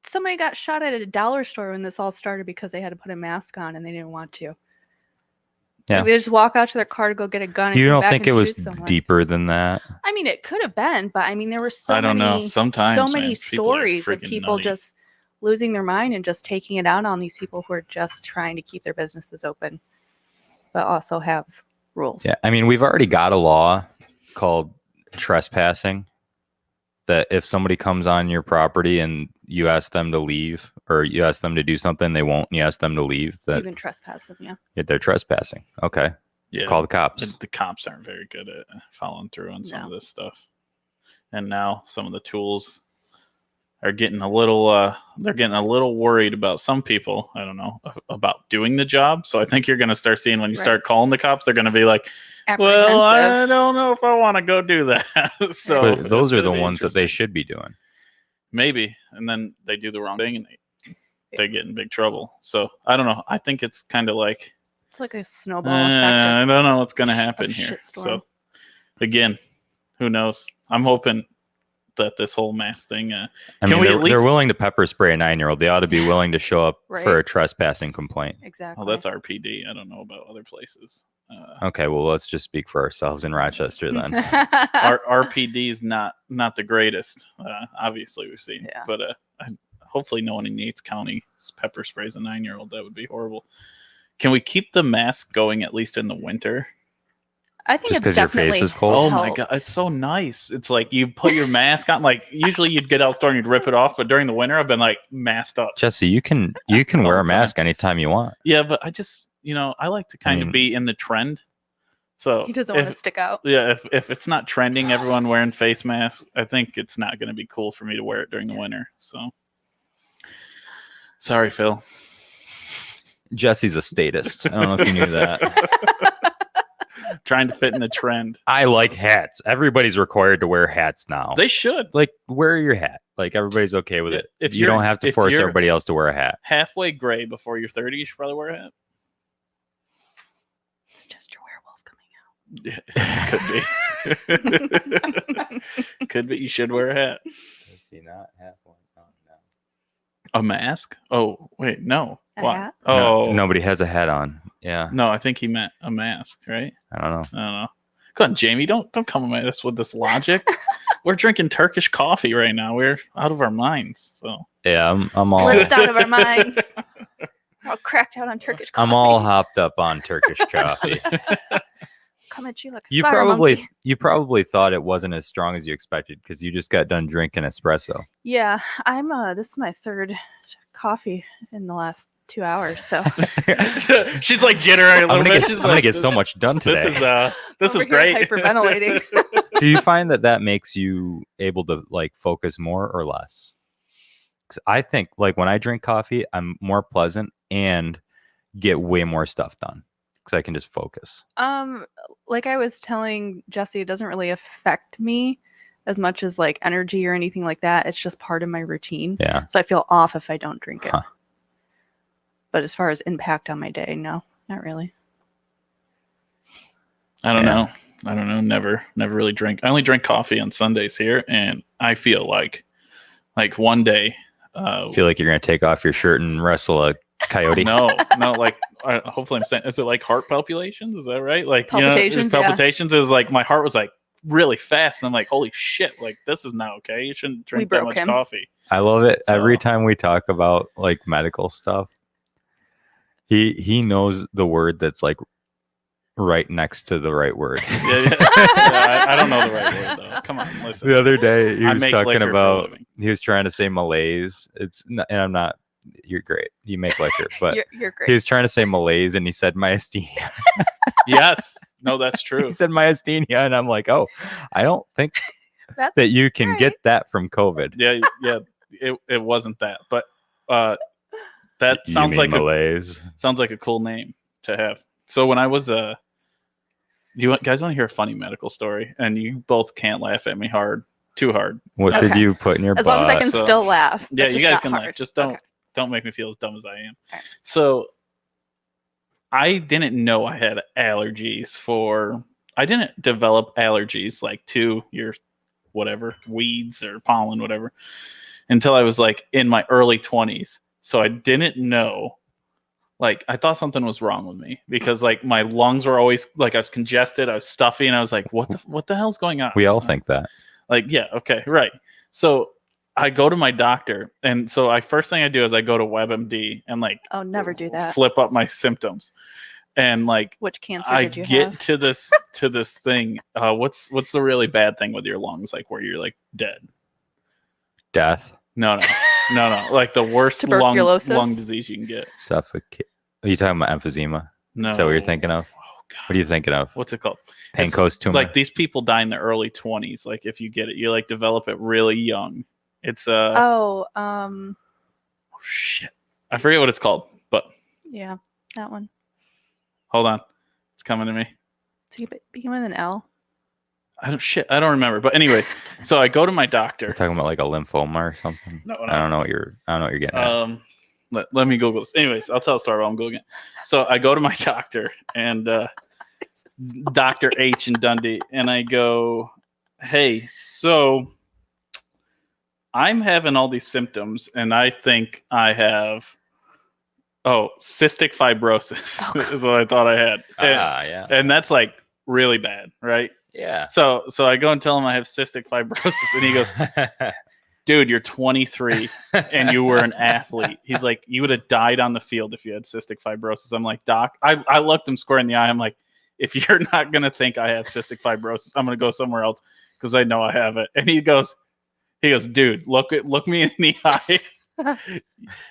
Somebody got shot at a dollar store when this all started because they had to put a mask on and they didn't want to. Yeah. Like they just walk out to their car to go get a gun. And you don't think it was deeper than that? I mean, it could have been, but I mean, there were I don't know. Sometimes so many stories of people just losing their mind and just taking it out on these people who are just trying to keep their businesses open, but also have rules. Yeah, I mean, we've already got a law called trespassing. That if somebody comes on your property and you ask them to leave or you ask them to do something, they won't. You ask them to leave. That even trespass them, yeah. They're trespassing. Okay. Yeah. Call the cops. The cops aren't very good at following through on some of this stuff. And now some of the tools are getting a little. They're getting a little worried about some people. I don't know about doing the job. So I think you're going to start seeing when you start calling the cops, they're going to be like, well, I don't know if I want to go do that. So but those are the ones that they should be doing. Maybe. And then they do the wrong thing and they get in big trouble. So I don't know. I think it's kind of like. It's like a snowball effect. I don't know what's going to happen here. So again, who knows? I'm hoping that this whole mask thing. I mean, they're willing to pepper spray a 9-year-old. They ought to be willing to show up for a trespassing complaint. Exactly. Well, that's RPD. I don't know about other places. Okay, well, let's just speak for ourselves in Rochester then. Our RPD is not the greatest. Obviously, we've seen, but hopefully, no one in Yates County pepper sprays a 9-year-old. That would be horrible. Can we keep the mask going at least in the winter? I think Just it's 'cause your definitely face is cold? Oh my helped. god, it's so nice. It's like you put your mask on. Like usually you'd get outdoors and you'd rip it off, but during the winter I've been like masked up. Jesse, you can wear a time. mask anytime you want. Yeah, but I just I like to kind of be in the trend. So He doesn't want to stick out. Yeah, if it's not trending, everyone wearing face masks, I think it's not going to be cool for me to wear it during the winter. So sorry, Phil. Jesse's a statist. I don't know if you knew that. Trying to fit in the trend. I like hats. Everybody's required to wear hats now. They should. Like, wear your hat. Like, everybody's okay with it. If You don't have to if force you're everybody else to wear a hat. halfway gray before you're 30, you should probably wear a hat. It's just your werewolf coming out. Could be. Could be. You should wear a hat. Does he not have one? Oh, no. A mask? Oh, wait, no. A What? hat? Oh, Nobody has a hat on. Yeah. No, I think he meant a mask, right? I don't know. I don't know. Go on, Jamie. Don't come at us with this logic. We're drinking Turkish coffee right now. We're out of our minds. So Yeah, I'm all Blitzed out of our minds. We're all cracked out on Turkish coffee. I'm all hopped up on Turkish coffee. Come at you like a You spider monkey. probably thought it wasn't as strong as you expected because you just got done drinking espresso. Yeah, I'm. This is my third coffee in the last 2 hours. So she's like jittering a little bit. She's I'm gonna like, get so much done today. This over is here great. hyperventilating. Do you find that makes you able to like focus more or less? 'Cause I think like when I drink coffee, I'm more pleasant and get way more stuff done because I can just focus. Like I was telling Jesse, it doesn't really affect me as much as like energy or anything like that. It's just part of my routine. Yeah. So I feel off if I don't drink it. Huh. But as far as impact on my day, no, not really. I don't know. Never really drink. I only drink coffee on Sundays here, and I feel like one day. Feel like you're gonna take off your shirt and wrestle a coyote. No. Like hopefully I'm saying. Is it like heart palpitations? Is that right? Like Palpitations, yeah. palpitations is like my heart was like really fast, and I'm like, holy shit! Like this is not okay. You shouldn't drink that broke much him. coffee. I love it. So- Every time we talk about like medical stuff, he knows the word that's like right next to the right word. Yeah. I don't know the right word though. Come on, listen. The other day he I was make talking liquor for a about living. he was trying to say malaise. It's not, and I'm not. You're great. You make liquor, but You're great. he was trying to say malaise and he said myasthenia. Yes. No, that's true. He said myasthenia, and I'm like, oh, I don't think That's that you can right. get that from COVID. Yeah. It wasn't that, but that You sounds mean like malaise. sounds like a cool name to have. So when I was you guys want to hear a funny medical story? And you both can't laugh at me too hard. What did Okay. you put in your As butt? long as I can So- still laugh. but Yeah, you just guys not can hard. laugh. Just Okay. don't make me feel as dumb as I am. Alright. So I didn't know I had allergies I didn't develop allergies like to your whatever, weeds or pollen, whatever, until I was like in my early 20s. So I didn't know, like I thought something was wrong with me because like my lungs were always like I was congested, I was stuffy, and I was like, what the hell's going on? We all think that. Like, yeah, okay, right. So I go to my doctor, and so first thing I do is I go to WebMD and like Oh, never do that. flip up my symptoms, and like Which cancer I did you get have? to this thing. What's the really bad thing with your lungs? Like where you're like dead? Death, No. Like the worst Tuberculosis? lung disease you can get. suffocate. Are you talking about emphysema? No. Is that what you're thinking of? Oh, God. What are you thinking of? What's it called? Pancoast tumor. Like these people die in the early 20s. Like if you get it, you like develop it really young. It's Oh, shit. I forget what it's called, but yeah, that one. hold on. It's coming to me. So you begin with an L. I don't remember. But anyways, so I go to my doctor. We're talking about like a lymphoma or something. No. I don't know what you're getting at. Let me Google this. Anyways, I'll tell a story while I'm Googling it. So I go to my doctor and Dr. H in Dundee, and I go, hey, so I'm having all these symptoms, and I think I have cystic fibrosis is what I thought I had. Yeah. And that's like really bad, right? Yeah. So I go and tell him I have cystic fibrosis, and he goes, dude, you're 23 and you were an athlete. He's like, you would have died on the field if you had cystic fibrosis. I'm like, Doc, I looked him square in the eye. I'm like, if you're not going to think I have cystic fibrosis, I'm going to go somewhere else because I know I have it. And he goes, dude, look me in the eye.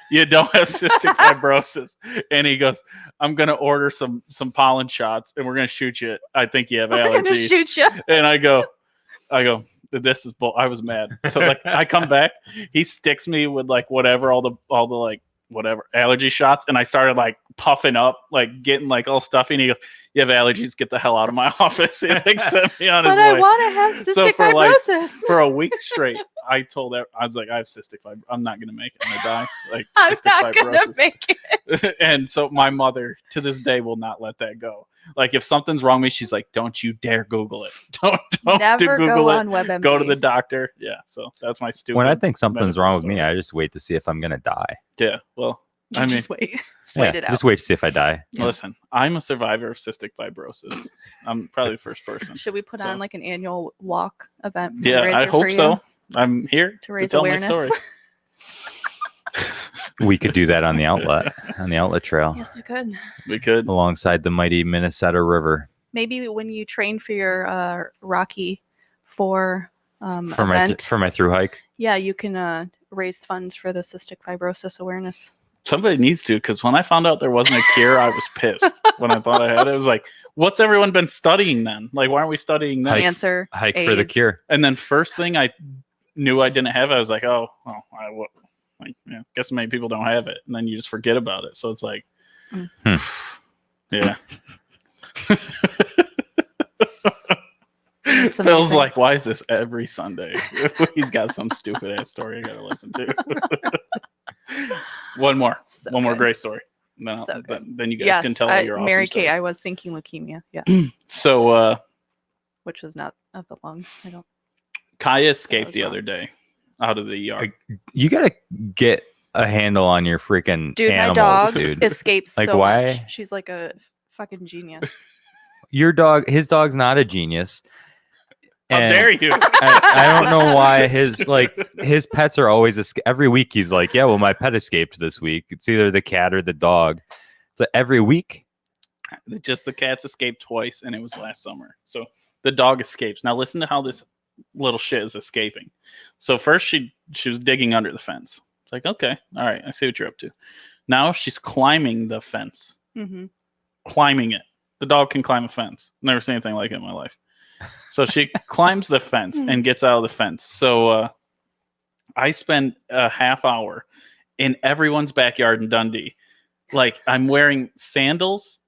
You don't have cystic fibrosis. And he goes, I'm going to order some pollen shots and we're going to shoot you. I think you have allergies. We're going to shoot you. And I go, this is bull. I was mad. So like I come back, he sticks me with like whatever, all the like whatever allergy shots. And I started like puffing up, like getting like all stuffy. And he goes, you have allergies, get the hell out of my office. He like sent me on his way. But I want to have cystic fibrosis. For a week straight, I told her, I was like, I have cystic fibrosis. I'm not going to make it. I'm going to die. Like, I'm not going to make it. And so my mother to this day will not let that go. Like if something's wrong with me, she's like, don't you dare Google it. Don't Never Google go it. on WebMD. Go to the doctor. Yeah. So that's my stupid. When I think something's medical wrong with story. me, I just wait to see if I'm going to die. Yeah. Well, I mean, just wait. Just wait it out. Just wait to see if I die. listen, I'm a survivor of cystic fibrosis. I'm probably the first person. Should we put So- on like an annual walk event? Yeah, I fundraiser hope for you so. I'm here To to raise tell awareness. my story. We could do that on the outlet trail Yes, we could. We could. alongside the mighty Minnesota River. Maybe when you train for your Rocky 4 For event, my through hike. yeah, you can raise funds for the cystic fibrosis awareness. Somebody needs to, because when I found out there wasn't a cure, I was pissed. When I thought I had it, it was like, what's everyone been studying then? Like, why aren't we studying this? Cancer, Hike for the AIDS. cure. And then first thing I knew I didn't have, I was like, guess many people don't have it. And then you just forget about it. So it's like, yeah. It's Phil's amazing. like, why is this every Sunday? He's got some stupid ass story I gotta listen to. One more So great good. story. No, So good. then you guys Yes, can tell all your awesome Mary Kay, stories. I was thinking leukemia. Yeah, So which was not of the lungs. I don't. Kaya escaped was the wrong. other day out of the yard. You got to get a handle on your freaking Dude, animals, my dog dude. escapes Like, so why? much. She's like a fucking genius. His dog's not a genius. How And dare you? I don't know why his pets are always every week he's like, yeah, well, my pet escaped this week. It's either the cat or the dog. So every week. Just the cats escaped twice, and it was last summer. So the dog escapes. Now listen to how this little shit is escaping. So first she was digging under the fence. It's like, okay, all right, I see what you're up to. Now she's climbing the fence. Mm-hmm. Climbing it. The dog can climb a fence. Never seen anything like it in my life. So she climbs the fence and gets out of the fence. So I spend a half hour in everyone's backyard in Dundee. Like I'm wearing sandals,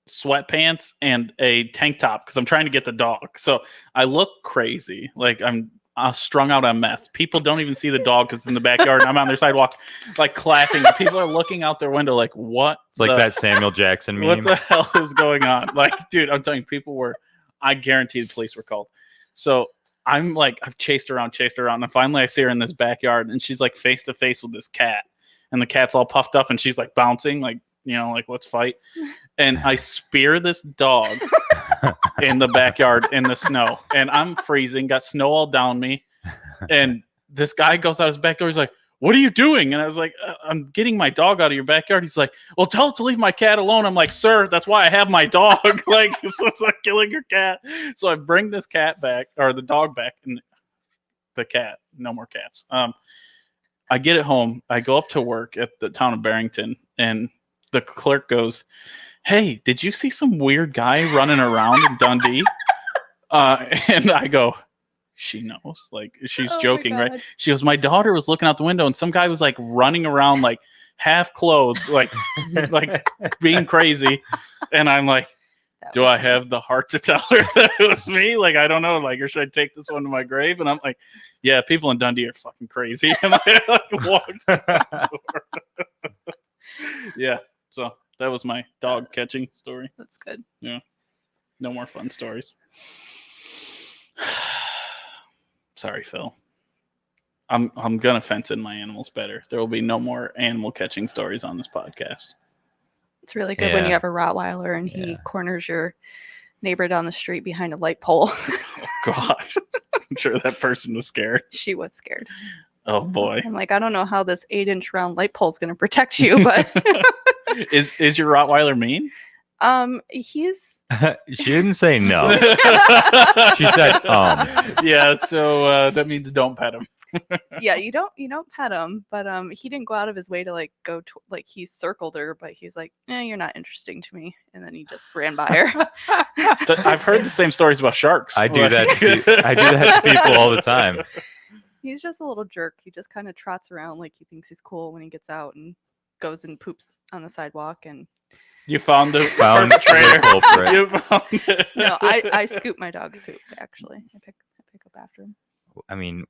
sweatpants, and a tank top because I'm trying to get the dog. So I look crazy. Like I'm strung out on meth. People don't even see the dog because it's in the backyard. And I'm on their sidewalk, like clapping. People are looking out their window, like, "What?" It's like that Samuel Jackson meme. What the hell is going on? Like, dude, I'm telling you, people were. I guarantee the police were called. So I'm like, I've chased her around, and finally I see her in this backyard, and she's like face to face with this cat, and the cat's all puffed up, and she's like bouncing, like like let's fight. And I spear this dog in the backyard in the snow, and I'm freezing, got snow all down me, and this guy goes out his back door. He's like, "What are you doing?" And I was like, "I'm getting my dog out of your backyard." He's like, "Well, tell it to leave my cat alone." I'm like, "Sir, that's why I have my dog." Like, so it's like killing your cat. So I bring this cat back, or the dog back, and the cat, no more cats. I get it home. I go up to work at the town of Barrington, and the clerk goes, "Hey, did you see some weird guy running around in Dundee?" And I go, "She knows." Like, she's Oh my joking, right? God. She goes, "My daughter was looking out the window and some guy was like running around, like half clothed, like being crazy." And I'm like, That do was I have the heart to tell her that it was me? Like, I don't know. Like, or should I take this one to my grave? And I'm like, yeah, people in Dundee are fucking crazy. And I like walked out the door. Yeah. So that was my dog catching story. That's good. No more fun stories. Sorry, Phil. I'm gonna fence in my animals better. There will be no more animal catching stories on this podcast. It's really good when you Yeah. have a Rottweiler and he Yeah. corners your neighbor down the street behind a light pole. God. I'm sure that person was scared. She was scared. Oh boy. I'm like, I don't know how this 8-inch round light pole is going to protect you, but Is your Rottweiler mean? he's She didn't say no. She said, Yeah, so that means don't pet him. yeah, you don't pet him, but he didn't go out of his way to like go to like he circled her, but he's like, you're not interesting to me, and then he just ran by her. I've heard the same stories about sharks. I do that. I do that to people all the time. He's just a little jerk. He just kind of trots around like he thinks he's cool when he gets out and goes and poops on the sidewalk. And You found the Found trainer. the culprit. You found it. no, I scoop my dog's poop. Actually, I pick up after him. I mean,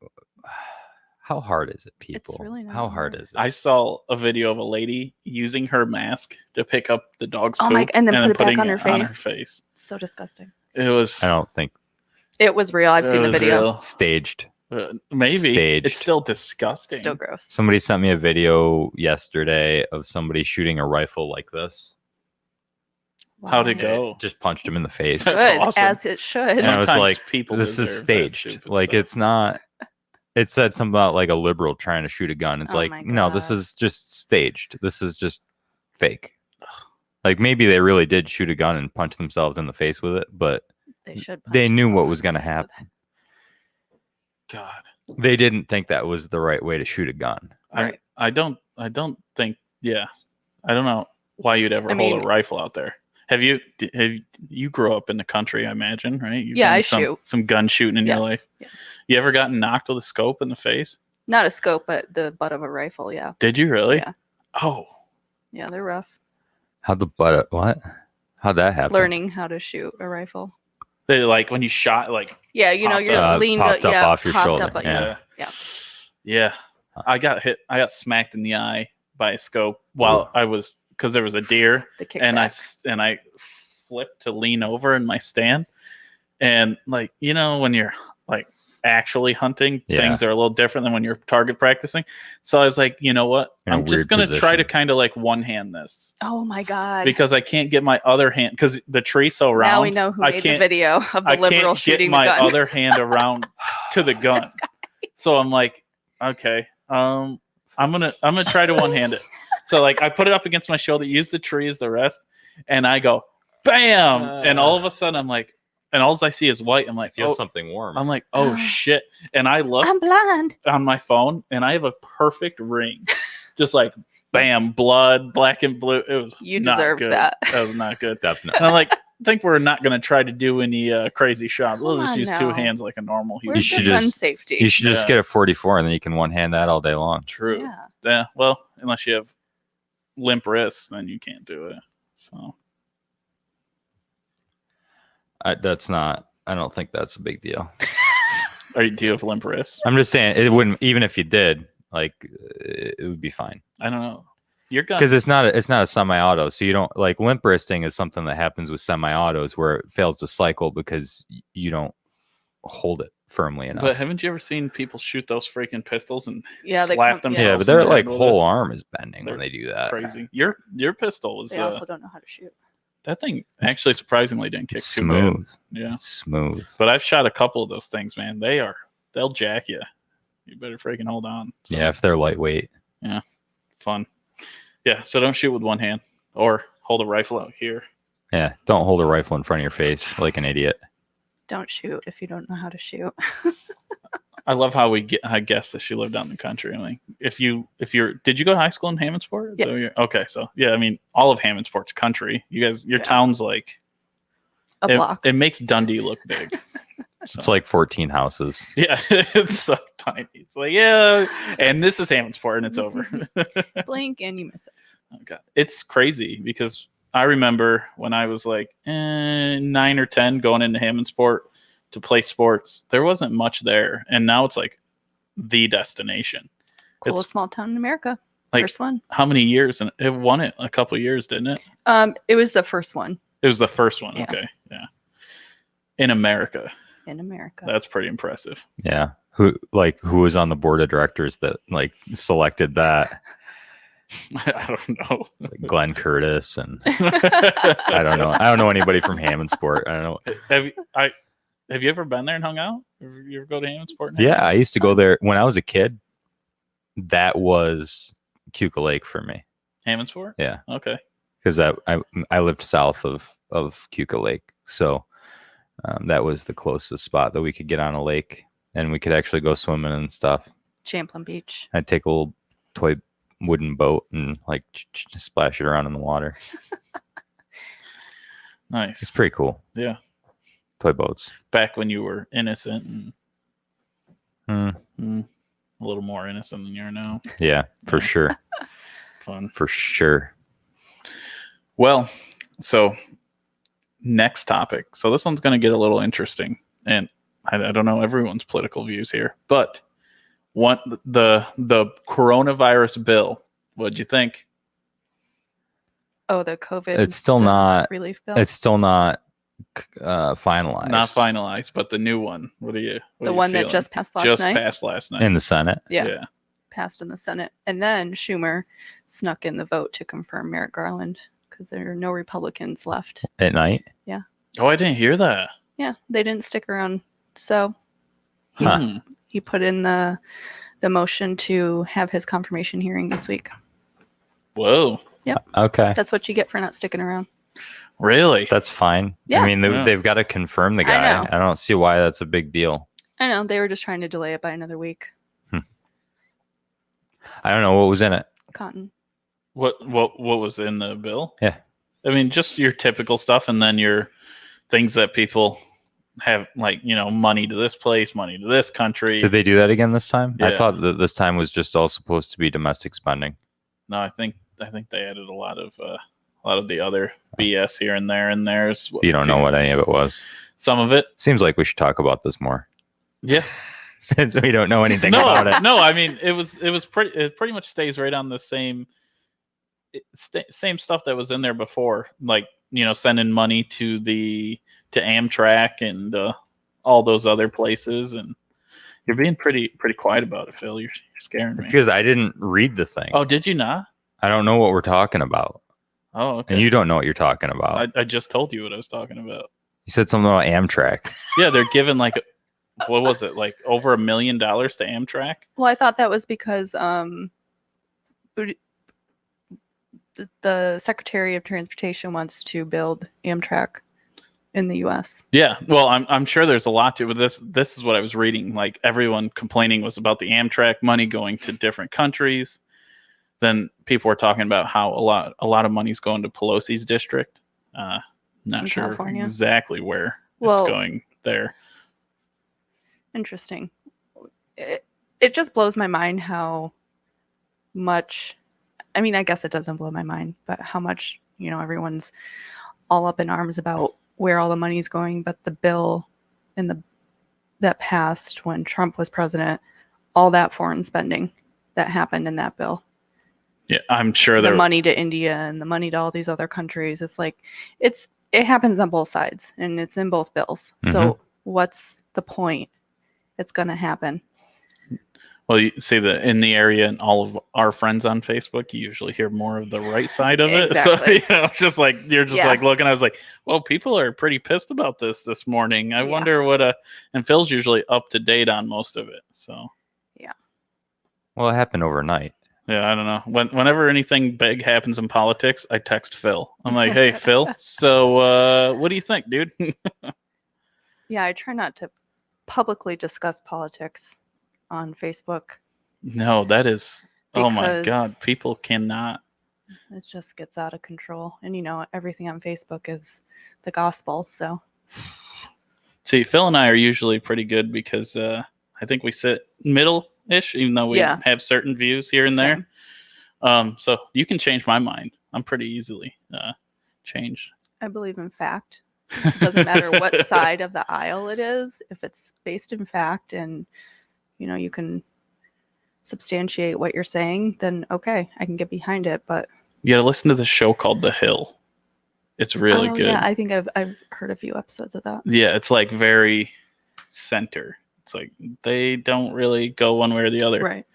how hard is it, people? really not how hard hard. is it? I saw a video of a lady using her mask to pick up the dog's Oh poop my- and then put it back putting on her her face. face. So disgusting. It was I don't think It was real. I've it seen the was video. real. staged. Maybe Staged. it's still disgusting. Still gross. Somebody sent me a video yesterday of somebody shooting a rifle like this. How'd it Wow. go? It just punched him in the face. That's Good, awesome. as it should. And I was Sometimes like, people this is deserve that staged. stupid Like, stuff. it's not. It said something about like a liberal trying to shoot a gun. It's Oh like, my no, this God. is just staged. This is just fake. Like, maybe they really did shoot a gun and punch themselves in the face with it, but They should. they punch knew what themselves was in going to the face with happen. God. They didn't think that was the right way to shoot a gun. Right. I don't think. Yeah, I don't know why you'd ever I hold mean- a rifle out there. Have you grew up in the country? I imagine, right? You've Yeah, done I some, shoot. some gun shooting in your Yes, life. yeah. You ever gotten knocked with a scope in the face? Not a scope, but the butt of a rifle. Yeah. Did you really? Yeah. Oh, Yeah, they're rough. How'd the butt? What? How'd that happen? Learning how to shoot a rifle. they like when you shot like Yeah, you know, Popped you're up. leaned Popped up off your popped shoulder, up, yeah. yeah. yeah. I got hit. I got smacked in the eye by a scope while I was because there was a deer. The kickback. and I flipped to lean over in my stand, and like when you're like actually hunting, Yeah. things are a little different than when you're target practicing. So I was like, you know what? In a I'm just weird gonna try to position. kind of like one hand this Oh my god. because I can't get my other hand because the tree's so round. now we know who I made the can't- video of the I liberal can't shooting get my the gun. other hand around to the gun. So I'm like, okay, I'm gonna try to one hand it. So like I put it up against my shoulder, use the tree as the rest, and I go bam, and all of a sudden I'm like, and all I see is white. I'm like, Feel oh, something warm. I'm like, oh shit, and I look I'm blind. on my phone and I have a perfect ring, just like bam, blood, black and blue. It was You not deserved good. that. That was not good. Definitely. And I'm like, I think we're not going to try to do any crazy shots. We'll Come just on use two now. hands like a normal human. Where's should the gun just- safety? You should just Yeah. get a 44 and then you can one hand that all day long. True. Yeah. Yeah. Well, unless you have limp wrists, then you can't do it. So That's not. I don't think that's a big deal. do you have limp wrists? I'm just saying it wouldn't. Even if you did, like, it would be fine I don't know. Your gun. because it's not a semi-auto. So you don't like limp wristing is something that happens with semi-autos where it fails to cycle because you don't hold it firmly enough. But haven't you ever seen people shoot those freaking pistols and Yeah, they slap come- themselves? yeah, in but their the like head with whole it? arm is bending when They're they do that. Crazy. Your pistol was They also don't know how to shoot. that thing actually surprisingly didn't kick It's too bad. smooth. Yeah. It's smooth. But I've shot a couple of those things, man. They'll jack you. You better freaking hold on. So, Yeah, if they're lightweight. fun. Yeah, so don't shoot with one hand or hold a rifle out here. Yeah, don't hold a rifle in front of your face like an idiot. Don't shoot if you don't know how to shoot. I love how I guess that she lived out in the country. I mean, did you go to high school in Hammondsport? Yeah. So okay, so yeah, I mean, all of Hammondsport's country. You guys, your Yeah. town's like A block. It makes Dundee look big. It's like 14 houses. Yeah, it's so tiny. It's like, yeah, and this is Hammondsport, and it's over. Blink and you miss it. Okay. It's crazy because I remember when I was like 9 or 10 going into Hammondsport to play sports, there wasn't much there. And now it's like the destination. Coolest It's small town in America. like- First one. how many years? And it won it a couple of years, didn't it? It was the first one It was the first one. Yeah. Okay. Yeah. In America. in America. That's pretty impressive. Yeah. Who was on the board of directors that like selected that? I don't know. Like Glenn Curtis and I don't know. I don't know anybody from Hammondsport. I don't know. Have you ever been there and hung out? You ever go to Hammondsport? And Yeah, I used to go there when I was a kid. That was Cuca Lake for me. Hammondsport? Yeah. Okay. Because I lived south of Cuca Lake, so that was the closest spot that we could get on a lake, and we could actually go swimming and stuff. Champlain Beach. I'd take a little toy wooden boat and like splash it around in the water. Nice. It's pretty cool. Yeah. Toy boats. Back when you were innocent and Mm, a little more innocent than you are now. yeah, for Yeah. sure. Fun. For sure. Well, so next topic. So this one's going to get a little interesting, and I don't know everyone's political views here, but the coronavirus bill. What'd you think? Oh, the COVID. It's still the not. relief bill. It's still not finalized. Not finalized, but the new one. What are you? The one that just passed last night. Passed last night in the Senate. Yeah. Passed in the Senate, and then Schumer snuck in the vote to confirm Merrick Garland because there are no Republicans left. At night. Oh, I didn't hear that. Yeah, they didn't stick around, so Huh. he put in the motion to have his confirmation hearing this week. Whoa. Okay. That's what you get for not sticking around. Really? That's fine. Yeah. I mean, Yeah. they've got to confirm the I guy. know. I don't see why that's a big deal. I know they were just trying to delay it by another week. I don't know what was in it. Cotton. What was in the bill? Yeah. I mean, just your typical stuff, and then your things that people have, like, you know, money to this place, money to this country. Did they do that again this time? I Yeah. thought that this time was just all supposed to be domestic spending. No, I think they added a lot of the other BS here and there, and there's You don't know what any of it was. some of it. Seems like we should talk about this more. Yeah. Since we don't know anything No, about it. no. I mean, it pretty much stays right on the same stuff that was in there before, like, you know, sending money to Amtrak and all those other places. And you're being pretty quiet about it, Phil. You're scaring me. Because I didn't read the thing. Oh, did you not? I don't know what we're talking about. Oh, okay. And you don't know what you're talking about. I just told you what I was talking about. You said something about Amtrak. Yeah, they're giving like what was it, like over $1 million to Amtrak? Well, I thought that was because the Secretary of Transportation wants to build Amtrak in the U.S. Yeah, well, I'm sure there's a lot to it, but this is what I was reading. Like, everyone complaining was about the Amtrak money going to different countries. Then people were talking about how a lot of money's going to Pelosi's district. Not In sure California? exactly where Well, it's going there. Interesting. It just blows my mind how much. I mean, I guess it doesn't blow my mind, but how much, you know, everyone's all up in arms about where all the money's going. But the bill that passed when Trump was president, all that foreign spending that happened in that bill, Yeah, I'm sure the there. money to India and the money to all these other countries, it's like it happens on both sides and it's in both bills. So what's the point? It's going to happen. Well, you see that in the area, and all of our friends on Facebook, you usually hear more of the right side of it. Exactly. So, you know, it's just like you're just Yeah. like looking. I was like, well, people are pretty pissed about this morning. I Yeah. wonder what and Phil's usually up to date on most of it. So Well, it happened overnight. yeah, I don't know. Whenever anything big happens in politics, I text Phil. I'm like, hey, Phil. So what do you think, dude? Yeah, I try not to publicly discuss politics on Facebook. No, that is. Oh my Because- God, people cannot. It just gets out of control. And, you know, everything on Facebook is the gospel. So, See, Phil and I are usually pretty good because I think we sit middle-ish, even though we Yeah. have certain views here and Same. there. So you can change my mind. I'm pretty easily changed. I believe in fact. It doesn't matter what side of the aisle it is. If it's based in fact and, you know, you can substantiate what you're saying, then okay, I can get behind it. But You got to listen to the show called The Hill. It's really good. Yeah, I think I've heard a few episodes of that. Yeah, it's like very center. It's like they don't really go one way or the other. Right.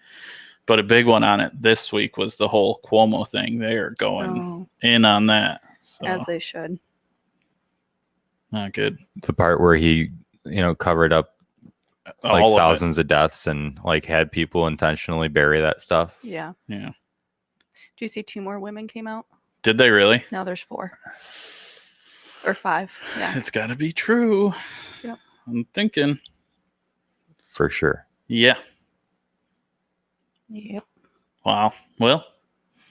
But a big one on it this week was the whole Cuomo thing. They are going Oh, in on that. So, as they should. not good. The part where he covered up like All of it. thousands of deaths and like had people intentionally bury that stuff. Yeah. Yeah. Do you see 2 more women came out? Did they really? Now there's 4 or 5. Yeah. It's got to be true. Yep. I'm thinking. For sure. Yeah. Yep. Wow. Well,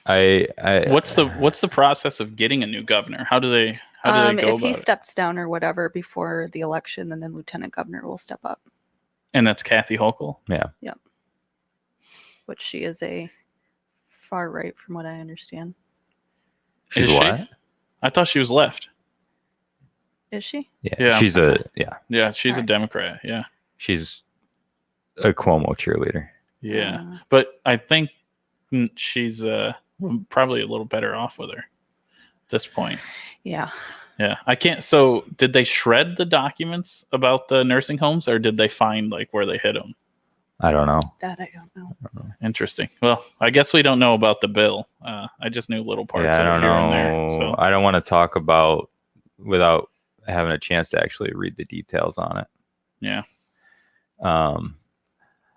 I what's the process of getting a new governor? How do they go If about he it? steps down or whatever before the election, then the lieutenant governor will step up. And that's Kathy Hochul. Yeah. Which she is a far right, from what I understand. She's Is she? what? I thought she was left. Is she? Yeah. She's Yeah, she's a Alright. Democrat. Yeah. she's a Cuomo cheerleader. Yeah. But I think she's probably a little better off with her at this point. Yeah. Yeah. I can't. So did they shred the documents about the nursing homes, or did they find like where they hid them? I don't know. That I don't know. Interesting. Well, I guess we don't know about the bill. I just knew little parts Yeah, I of don't it here and know. there. So I don't want to talk about without having a chance to actually read the details on it. yeah.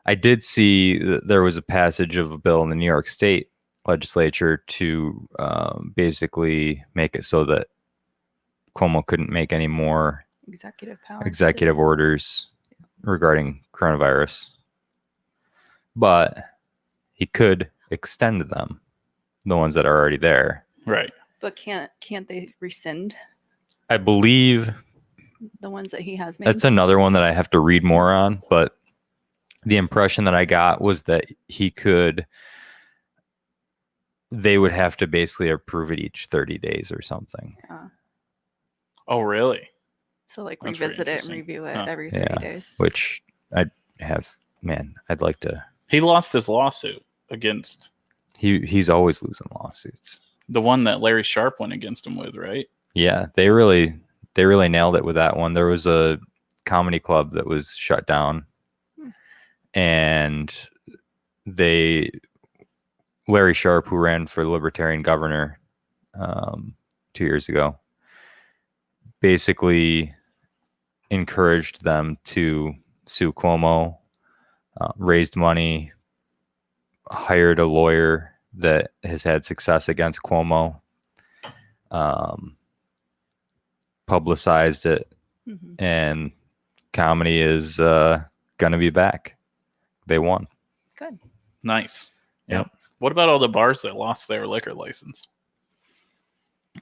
I did see that there was a passage of a bill in the New York State legislature to basically make it so that Cuomo couldn't make any more Executive power. executive orders regarding coronavirus, but he could extend them, the ones that are already there. Right. But can't they rescind I believe the ones that he has made? that's another one that I have to read more on, but the impression that I got was that they would have to basically approve it each 30 days or something. Oh, really? So like That's very revisit it and interesting. review it Huh. every 30 Yeah. days. Which I'd like to. He lost his lawsuit against He's always losing lawsuits. the one that Larry Sharp went against him with, right? Yeah, they really nailed it with that one. There was a comedy club that was shut down, and Larry Sharp, who ran for the Libertarian governor 2 years ago, basically encouraged them to sue Cuomo, raised money, hired a lawyer that has had success against Cuomo, publicized it, Mhm. and comedy is going to be back. They won. Good. Nice. Yep. What about all the bars that lost their liquor license?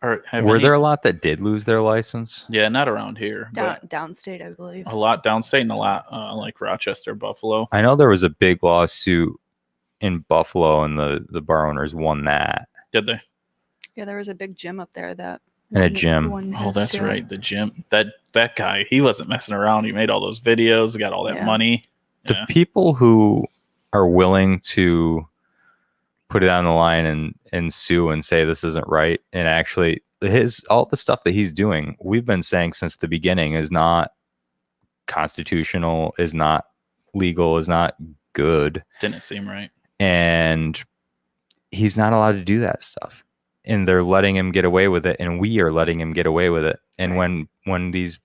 Or Were there a lot that did lose their license? Yeah, not around here, but Downstate, I believe. a lot downstate and a lot like Rochester, Buffalo. I know there was a big lawsuit in Buffalo, and the bar owners won that. Did they? Yeah, there was a big gym up there that. And a gym. won Oh, his that's too. right. The gym. That guy, he wasn't messing around. He made all those videos, got all that Yeah. money. The Yeah. people who are willing to put it on the line and sue and say this isn't right, and actually all the stuff that he's doing, we've been saying since the beginning, is not constitutional, is not legal, is not good, Didn't seem right. and he's not allowed to do that stuff, and they're letting him get away with it, and we are letting him get away with it. And when these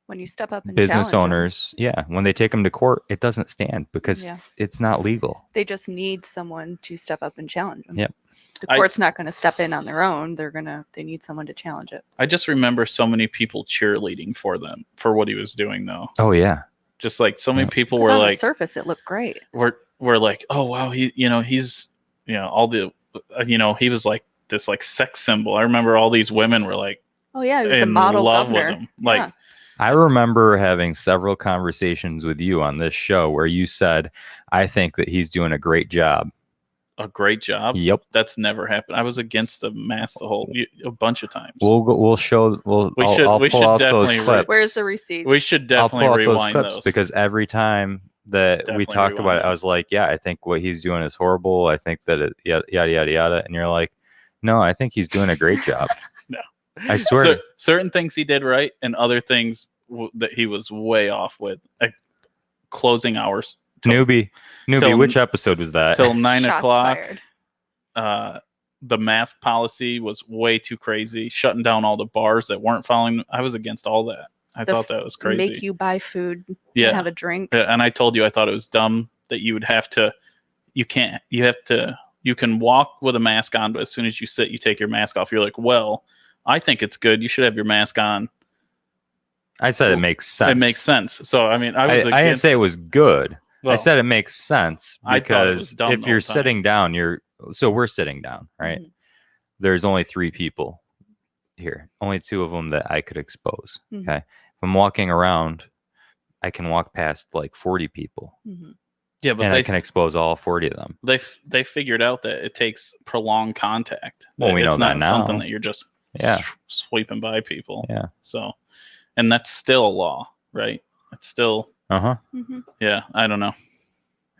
When you step up and business challenge 'em, owners, when they take him to court, it doesn't stand because Yeah. it's not legal. they just need someone to step up and challenge them. Yep. The court's not going to step in on their own. They need someone to challenge it. I just remember so many people cheerleading for what he was doing, though. Oh yeah. Just like so many people 'Cause were on the like, surface, it looked great. we're like, oh wow, he's all the he was like this like sex symbol. I remember all these women were like Oh yeah, he was the in model love governor. with him. Like Yeah. I remember having several conversations with you on this show where you said, I think that he's doing a great job. a great job. Yep. That's never happened. I was against the mask a bunch of times. I'll pull should out those definitely clips. Where's the receipts? we should I'll definitely pull out rewind those clips those. because every time that we Definitely talked about rewind it, I them. was like, yeah, I think what he's doing is horrible. I think that it yada yada yada. And you're like, no, I think he's doing a great job. No. I swear. Certain things he did right, and other things that he was way off with. Like closing hours Newbie, till- which episode was that? till 9 Shots o'clock. fired. The mask policy was way too crazy. Shutting down all the bars that weren't following. I was against all that. I thought that was crazy. Make you buy food Yeah. and have a drink. Yeah, and I told you I thought it was dumb that you would have to. You can't. You have to. You can walk with a mask on, but as soon as you sit, you take your mask off. You're like, well, I think it's good. You should have your mask on. I said it makes sense. It makes sense. So I mean, I didn't say it was good. Well, I said it makes sense I thought it was because dumb if the you're whole time. sitting down, we're sitting down, right? Mhm. There's only 3 people here, only 2 of them that I could expose. Mhm. Okay, if I'm walking around, I can walk past like 40 people, Mhm. yeah, but and I can expose all 40 of them. they figured out that it takes prolonged contact. Well, That we it's know that not something now. that you're just Yeah. sweeping by people. Yeah. So, and that's still a law, right? It's still, Mhm. yeah. I don't know.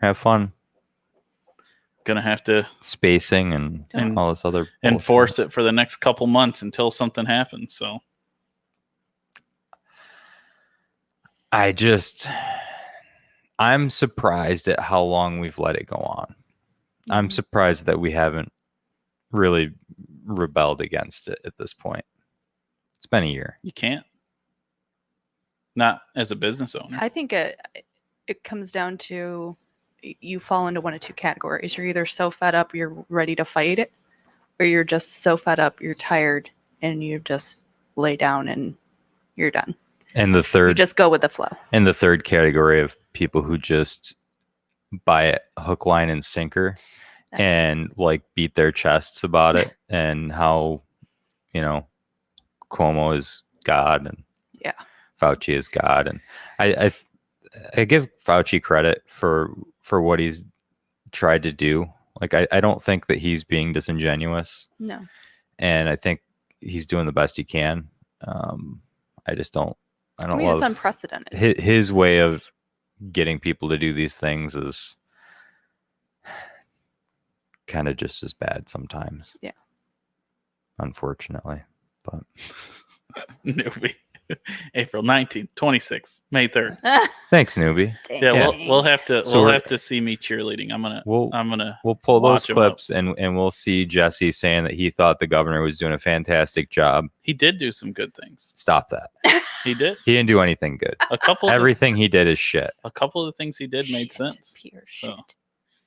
Have fun Gonna have to spacing and Don't- all this other enforce it for the next couple months until something happens. So I'm surprised at how long we've let it go on. I'm Mhm. surprised that we haven't really rebelled against it at this point. It's been a year. you can't. Not as a business owner. I think it comes down to you fall into one of 2 categories. You're either so fed up you're ready to fight it, or you're just so fed up you're tired and you just lay down and you're done. And the You third just go with the flow. category of people who just buy it hook, line, and sinker and like beat their chests about it and how, Cuomo is God and Yeah. Fauci is God. And I give Fauci credit for what he's tried to do. Like, I don't think that he's being disingenuous, No. and I think he's doing the best he can. I just don't. I I don't mean, it's love unprecedented. his way of getting people to do these things is kind of just as bad sometimes. Yeah. Unfortunately, but Newbie. April 19th, 26th, May 3rd. thanks, newbie. Yeah, Dang. we'll have to So we're- have to see me cheerleading. I'm gonna We'll pull those watch 'em up. clips and we'll see Jesse saying that he thought the governor was doing a fantastic job. He did do some good things. Stop that. He did He didn't do anything good. a couple. Everything he did is shit. a couple of the things he did made Shit. sense, Pure So. shit.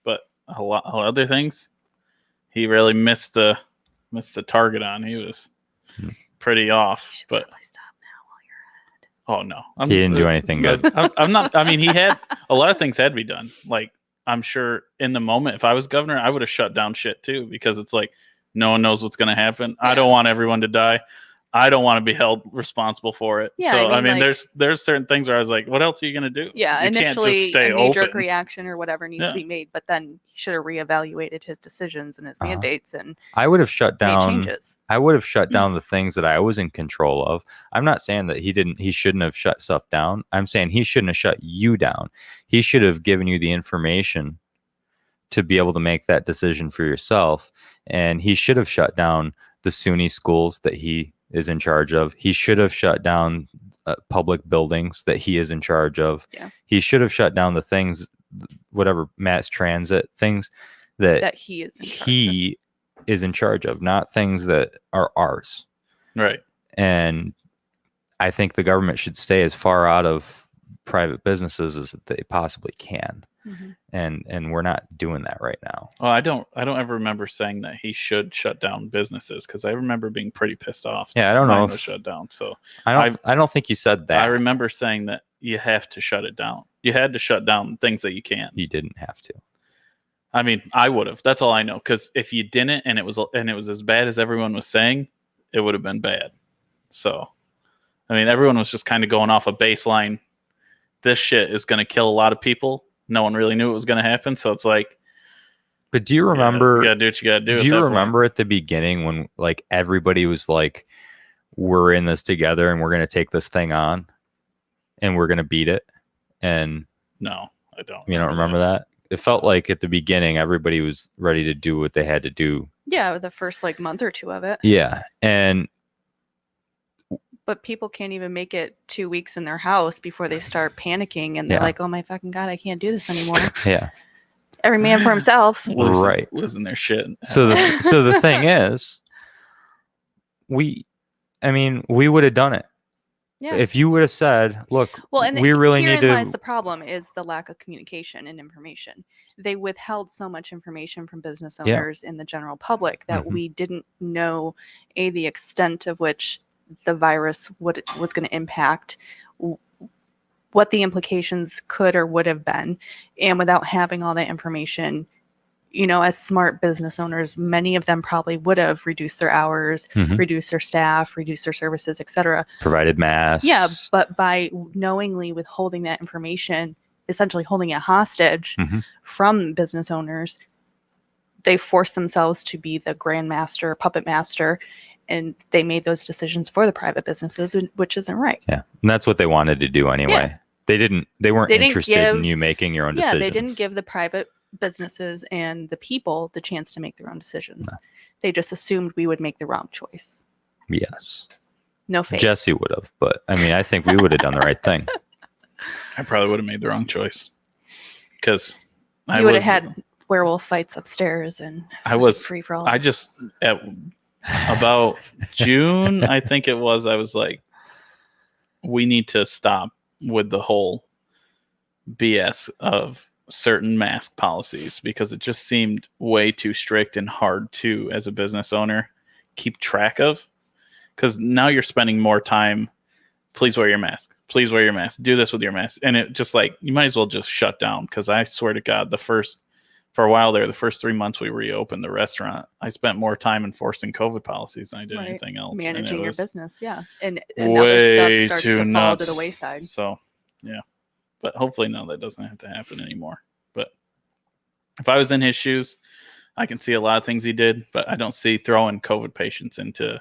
but a lot of other things he really missed the target on. He was Hmm. pretty You off. should But probably stop now while you're ahead. oh no, He didn't do anything good. I'm not. I mean, he had a lot of things had to be done. Like, I'm sure in the moment, if I was governor, I would have shut down shit too, because it's like no one knows what's going to happen. I don't want everyone to die. I don't want to be held responsible for it. Yeah, so I mean, like- there's certain things where I was like, what else are you going to do? Yeah, you can't initially just stay a knee-jerk open. reaction or whatever needs Yeah. to be made, but then he should have reevaluated his decisions and his Uh-huh. mandates and I would have shut made down. changes. I would have shut down the things that I was in control of. I'm not saying that he shouldn't have shut stuff down. I'm saying he shouldn't have shut you down. He should have given you the information to be able to make that decision for yourself. And he should have shut down the SUNY schools that he is in charge of. He should have shut down public buildings that he is in charge of. Yeah. He should have shut down the things, whatever mass transit things that He is in charge of. he is in charge of, not things that are ours. Right. And I think the government should stay as far out of private businesses as they possibly can. Mhm. And we're not doing that right now. Well, I don't ever remember saying that he should shut down businesses, because I remember being pretty pissed off. Yeah, I don't know mine if- was shut down. So I don't think you said that. I remember saying that you have to shut it down. You had to shut down things that you can't. You didn't have to. I mean, I would have. That's all I know. Because if you didn't, and it was as bad as everyone was saying, it would have been bad. So, I mean, everyone was just kind of going off a baseline. This shit is going to kill a lot of people. No one really knew it was going to happen. So it's like, But do you remember? you got to do what you got to do. Do you remember at the beginning when like everybody was like, "We're in this together, and we're going to take this thing on, and we're going to beat it"? And No, I don't. you don't remember that? It felt like at the beginning everybody was ready to do what they had to do. Yeah, the first like month or two of it. Yeah, and But people can't even make it 2 weeks in their house before they start panicking and they're Yeah. like, oh my fucking God, I can't do this anymore. yeah. Every man for himself. Right. Losing their shit. So the thing is, we would have done it. Yeah. if you would have said, look, Well, and we really need herein lies to, the problem is the lack of communication and information. They withheld so much information from business Yeah. owners and the general public that Mhm. we didn't know the extent of which the virus was going to impact, what the implications could or would have been, and without having all that information, as smart business owners, many of them probably would have reduced their hours, Mhm. reduced their staff, reduced their services, etc. provided masks. Yeah, but by knowingly withholding that information, essentially holding it hostage Mhm. from business owners, they force themselves to be the grandmaster, puppet master, and they made those decisions for the private businesses, which isn't right. Yeah. And that's what they wanted to do anyway. They weren't They didn't interested in give- you making your own Yeah, decisions. they didn't give the private businesses and the people the chance to make their own decisions. No. They just assumed we would make the wrong choice. Yes. No faith. Jesse would have, but I mean, I think we would have done the right thing. I probably would have made the wrong choice because I You would was have had werewolf fights upstairs and I was free for all. I just at about June, I think it was. I was like, we need to stop with the whole BS of certain mask policies because it just seemed way too strict and hard to, as a business owner, keep track of. Because now you're spending more time. Please wear your mask. Please wear your mask. Do this with your mask. And it just like, you might as well just shut down. Because I swear to God, for a while there, the first 3 months we reopened the restaurant, I spent more time enforcing COVID policies than I did anything else. Managing your was business, yeah. And other stuff starts to fall to the wayside. So, yeah. But hopefully now that doesn't have to happen anymore. But if I was in his shoes, I can see a lot of things he did, but I don't see throwing COVID patients into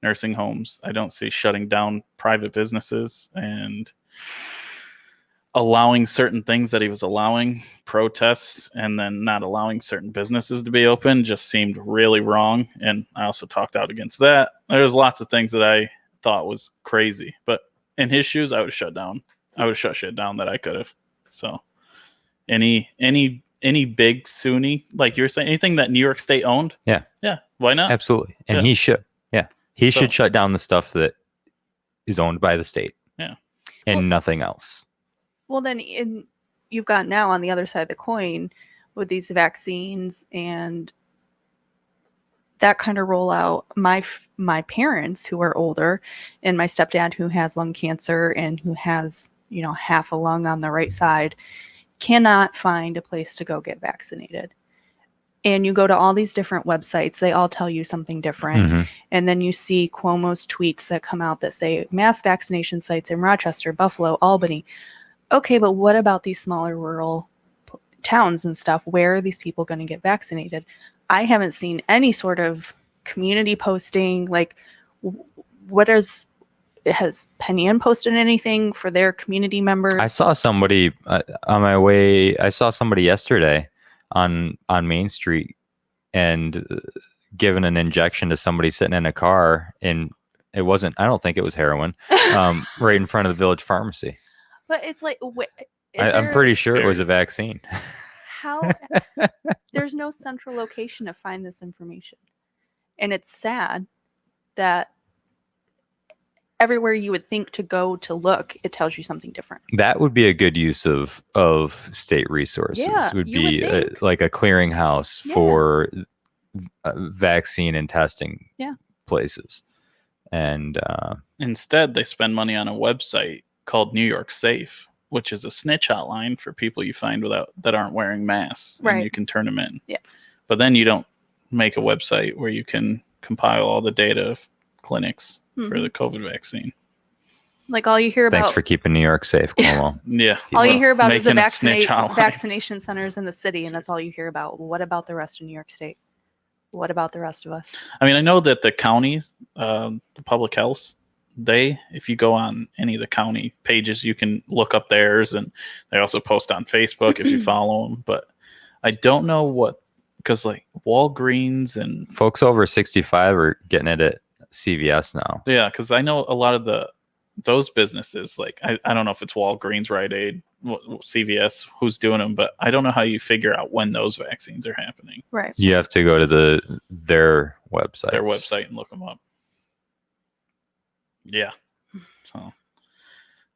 nursing homes. I don't see shutting down private businesses and allowing certain things that he was allowing, protests, and then not allowing certain businesses to be open just seemed really wrong. And I also talked out against that. There's lots of things that I thought was crazy, but in his shoes, I would have shut down. I would have shut shit down that I could have. So any big SUNY, like you were saying, anything that New York State owned? Yeah. Yeah. Why not? Absolutely. And Yeah. he should. Yeah. He should shut down the stuff that is owned by the state. Yeah. And nothing else. Well, then you've got now on the other side of the coin with these vaccines and that kind of rollout. My parents who are older and my stepdad who has lung cancer and who has, half a lung on the right side cannot find a place to go get vaccinated. And you go to all these different websites, they all tell you something different. Mm-hmm. And then you see Cuomo's tweets that come out that say mass vaccination sites in Rochester, Buffalo, Albany. Okay, but what about these smaller rural towns and stuff? Where are these people going to get vaccinated? I haven't seen any sort of community posting. Like, has Penn Yan posted anything for their community members? I saw somebody on my way. I saw somebody yesterday on Main Street and given an injection to somebody sitting in a car, and it wasn't. I don't think it was heroin. Right in front of the village pharmacy. But it's like, I'm pretty sure it was a vaccine. How? There's no central location to find this information. And it's sad that everywhere you would think to go to look, it tells you something different. That would be a good use of state resources. Yeah, would you be would think. like a clearinghouse for vaccine and testing places. And instead, they spend money on a website called New York Safe, which is a snitch hotline for people you find that aren't wearing masks, and you can turn them in. Yeah. But then you don't make a website where you can compile all the data of clinics for the COVID vaccine. Like all you hear about. Thanks for keeping New York safe, Cuomo. Yeah. All you hear about is the Making a snitch hotline. vaccination centers in the city, and that's all you hear about. What about the rest of New York State? What about the rest of us? I mean, I know that the counties, the public health, if you go on any of the county pages, you can look up theirs, and they also post on Facebook if you follow them. But I don't know because like Walgreens and folks over 65 are getting it at CVS now. Yeah, because I know a lot of those businesses, like I don't know if it's Walgreens, Rite Aid, CVS, who's doing them, but I don't know how you figure out when those vaccines are happening. Right. You have to go to their website. Their website and look them up. Yeah. So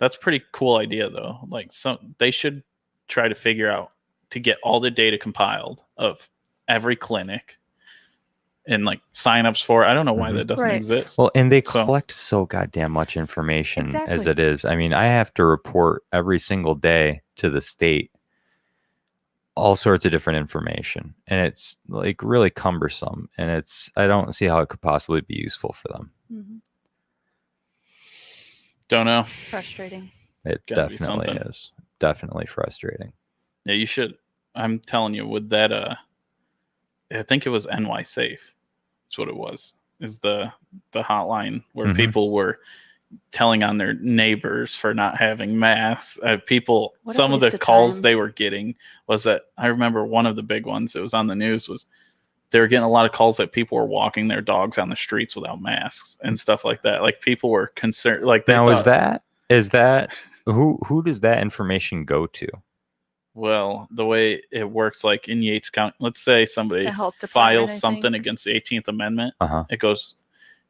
That's a pretty cool idea, though. Like, they should try to figure out to get all the data compiled of every clinic and like signups for. I don't know why that doesn't Right. exist. Well, and they So- collect so goddamn much information as Exactly. it is. I mean, I have to report every single day to the state all sorts of different information, and it's like really cumbersome, and I don't see how it could possibly be useful for them. Mm-hmm. Don't know. Frustrating. It Gotta be definitely something. is. Definitely frustrating. Yeah, you should. I'm telling you, with that, I think it was NY Safe. That's what it was. Is the hotline where Mhm. people were telling on their neighbors for not having masks. People, What a some of the waste of calls time. they were getting was that, I remember one of the big ones that was on the news was they were getting a lot of calls that people were walking their dogs on the streets without masks and stuff like that. Like, people were concerned. Like, they Now, thought, is that who does that information go to? well, the way it works, like in Yates County, let's say somebody The health department, files I something think. against the 18th Amendment, Uh-huh. it goes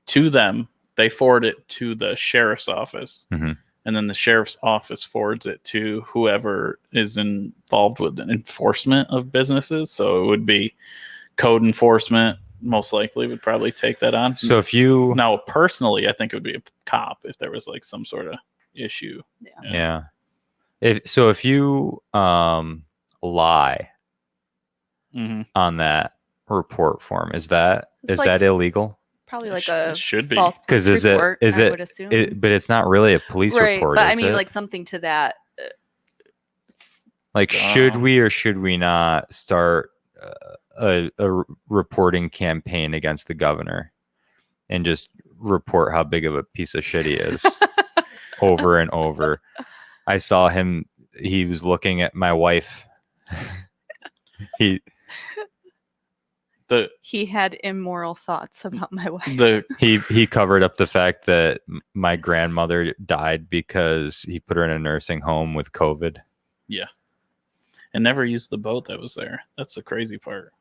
to them. They forward it to the sheriff's office, Mhm. and then the sheriff's office forwards it to whoever is involved with the enforcement of businesses. So it would be code enforcement, most likely, would probably take that on. So if you Now, personally, I think it would be a cop if there was like some sort of issue. yeah. If you lie Mm-hmm. on that report form, is that It's is like that illegal? Probably It like sh- a it should be. false Because police report, is I it, would assume. but it's not really a police right, report. but I is mean, it? like something to that. Like, should Um, we or should we not start a reporting campaign against the governor and just report how big of a piece of shit he is over and over? I saw him. He was looking at my wife. he He had immoral thoughts about my wife. he covered up the fact that my grandmother died because he put her in a nursing home with COVID. and never used the boat that was there. That's the crazy part.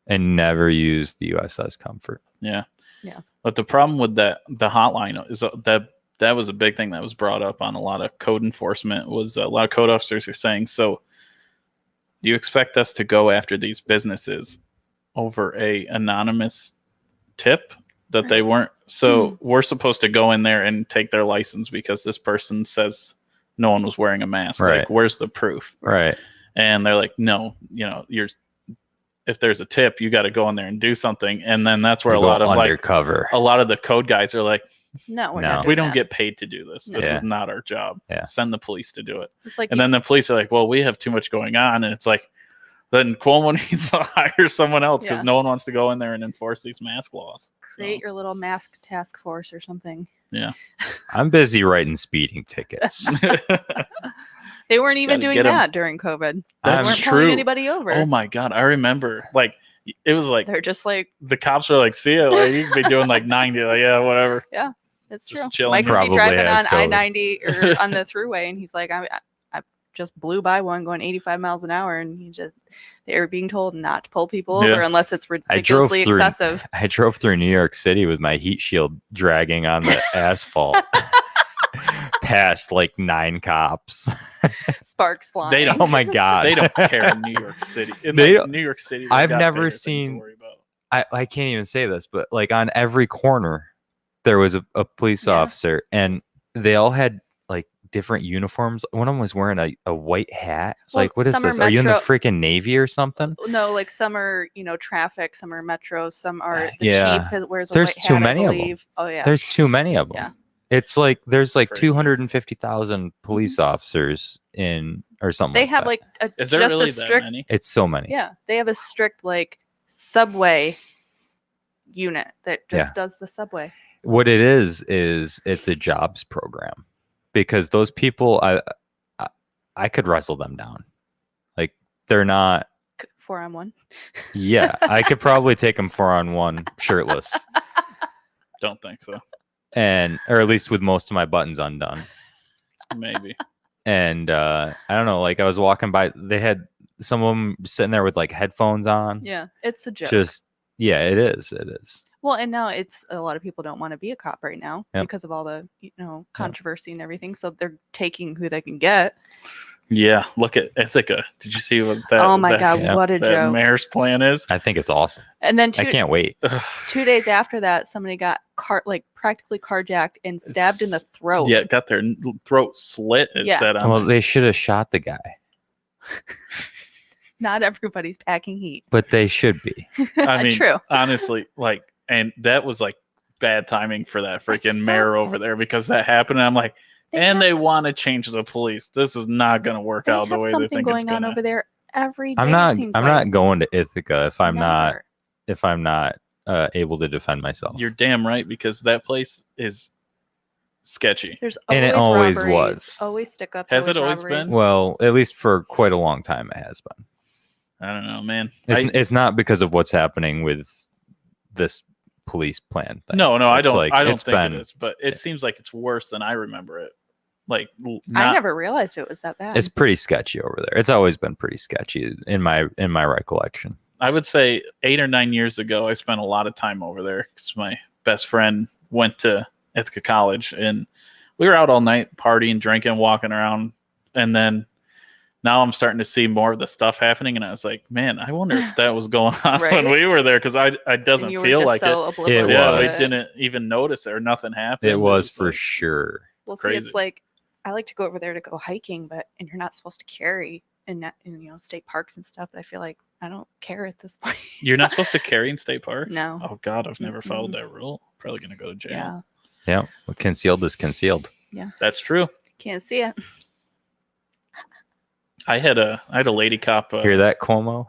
And never used the USS Comfort. Yeah. Yeah. But the problem with the hotline is that was a big thing that was brought up on a lot of code enforcement. Was a lot of code officers are saying, so do you expect us to go after these businesses over a anonymous tip that they weren't? So we're supposed to go in there and take their license because this person says no one was wearing a mask. Right. Like, where's the proof? Right. And they're like, no, if there's a tip, you got to go in there and do something. And then that's where We a go lot of undercover. a lot of the code guys are like, No, we're No. not. we doing don't that. get paid to do this. This Yeah. is not our job. Yeah. Send the police to do it. It's like And then the police are like, well, we have too much going on. And it's like, then Cuomo needs to hire someone else because Yeah. no one wants to go in there and enforce these mask laws. create your little mask task force or something. I'm busy writing speeding tickets. They weren't even Gotta doing get 'em. that during COVID. They That's weren't true. pulling anybody over. Oh my God. I remember, like, it was like They're just like, the cops were like, see ya. Like, you could be doing like 90. Like, yeah, whatever. it's Just true. chilling. Mike would Probably be driving has on COVID. I-90 or on the thruway, and he's like, I just blew by one going 85 miles an hour, and they were being told not to pull people over Yeah. unless it's I drove ridiculously through. excessive. I drove through New York City with my heat shield dragging on the asphalt, past like 9 cops. Sparks flying. They don't- Oh my god! They don't care in New York City. In They like, don't- New York City, they've I've got never bigger things to seen- worry about. I can't even say this, but like on every corner, there was a police Yeah. officer, and they all had like different uniforms. One of them was wearing a white hat. It's Well, like, what is some are this? Are you in the Metro- freaking Navy or something? No, like some are, traffic, some are metro, some are the Yeah. chief wears a There's white too hat, many I of 'em. believe. Oh yeah. There's too many of them. Yeah. It's like there's like Crazy. 250,000 police officers in or something. They like have that. like Is there just really a that strict many? It's so many. Yeah, they have a strict like subway unit that just Yeah. does the subway. What it is it's a jobs program, because those people I could wrestle them down. Like, they're not. 4-on-1. Yeah, I could probably take them 4-on-1 shirtless, Don't think so. or at least with most of my buttons undone. Maybe. And I don't know. Like, I was walking by, they had some of them sitting there with like headphones on. Yeah, it's a joke. Just yeah, it is. It is. Well, and now it's a lot of people don't want to be a cop right now Yep. because of all the controversy and everything. So they're taking who they can get. Yeah, look at Ithaca. Did you see what that? Oh my God, yeah, what a that joke! mayor's plan is? I think it's awesome. And then I can't wait. 2 days after that, somebody got practically carjacked and stabbed in the throat. Yeah, got their throat slit. It Yeah. said on Well, there. they should have shot the guy, Not everybody's packing heat. but they should be. I mean, True. honestly, like, and that was like bad timing for that freaking That's so- mayor over there because that happened. And I'm like, They they have- want to change the police. This is not going to work They out the have way they something think it's going on going over there every day. I'm it not. seems I'm like. not going to Ithaca if I'm Never. not able to defend myself. You're damn right because that place is sketchy. There's And it always always robberies, was. always stick-ups. Has it always robberies. been? Well, at least for quite a long time, it has been. I don't know, man. It's not because of what's happening with this police plan thing. No, I It's don't. like, I don't it's think been- it is, but it seems like it's worse than I remember it. Like, I not, never realized it was that bad. It's pretty sketchy over there. It's always been pretty sketchy in my recollection. I would say 8 or 9 years ago, I spent a lot of time over there because my best friend went to Ithaca College, and we were out all night partying, drinking, walking around, and then now I'm starting to see more of the stuff happening, and I was like, man, I wonder if that was going on when Right? we were there because I And doesn't you were feel just like so it. oblivious Yeah, to we it. didn't even notice it or nothing happened. It was for like- sure. Well, see, crazy. it's like I like to go over there to go hiking, and you're not supposed to carry in state parks and stuff. But I feel like I don't care at this point. You're not supposed to carry in state parks? No. Oh, God, I've never followed Mm-mm. that rule. Probably going to go to jail. Yeah, Yeah, well, concealed is concealed. That's true. can't see it. I had a lady cop. Hear that, Cuomo?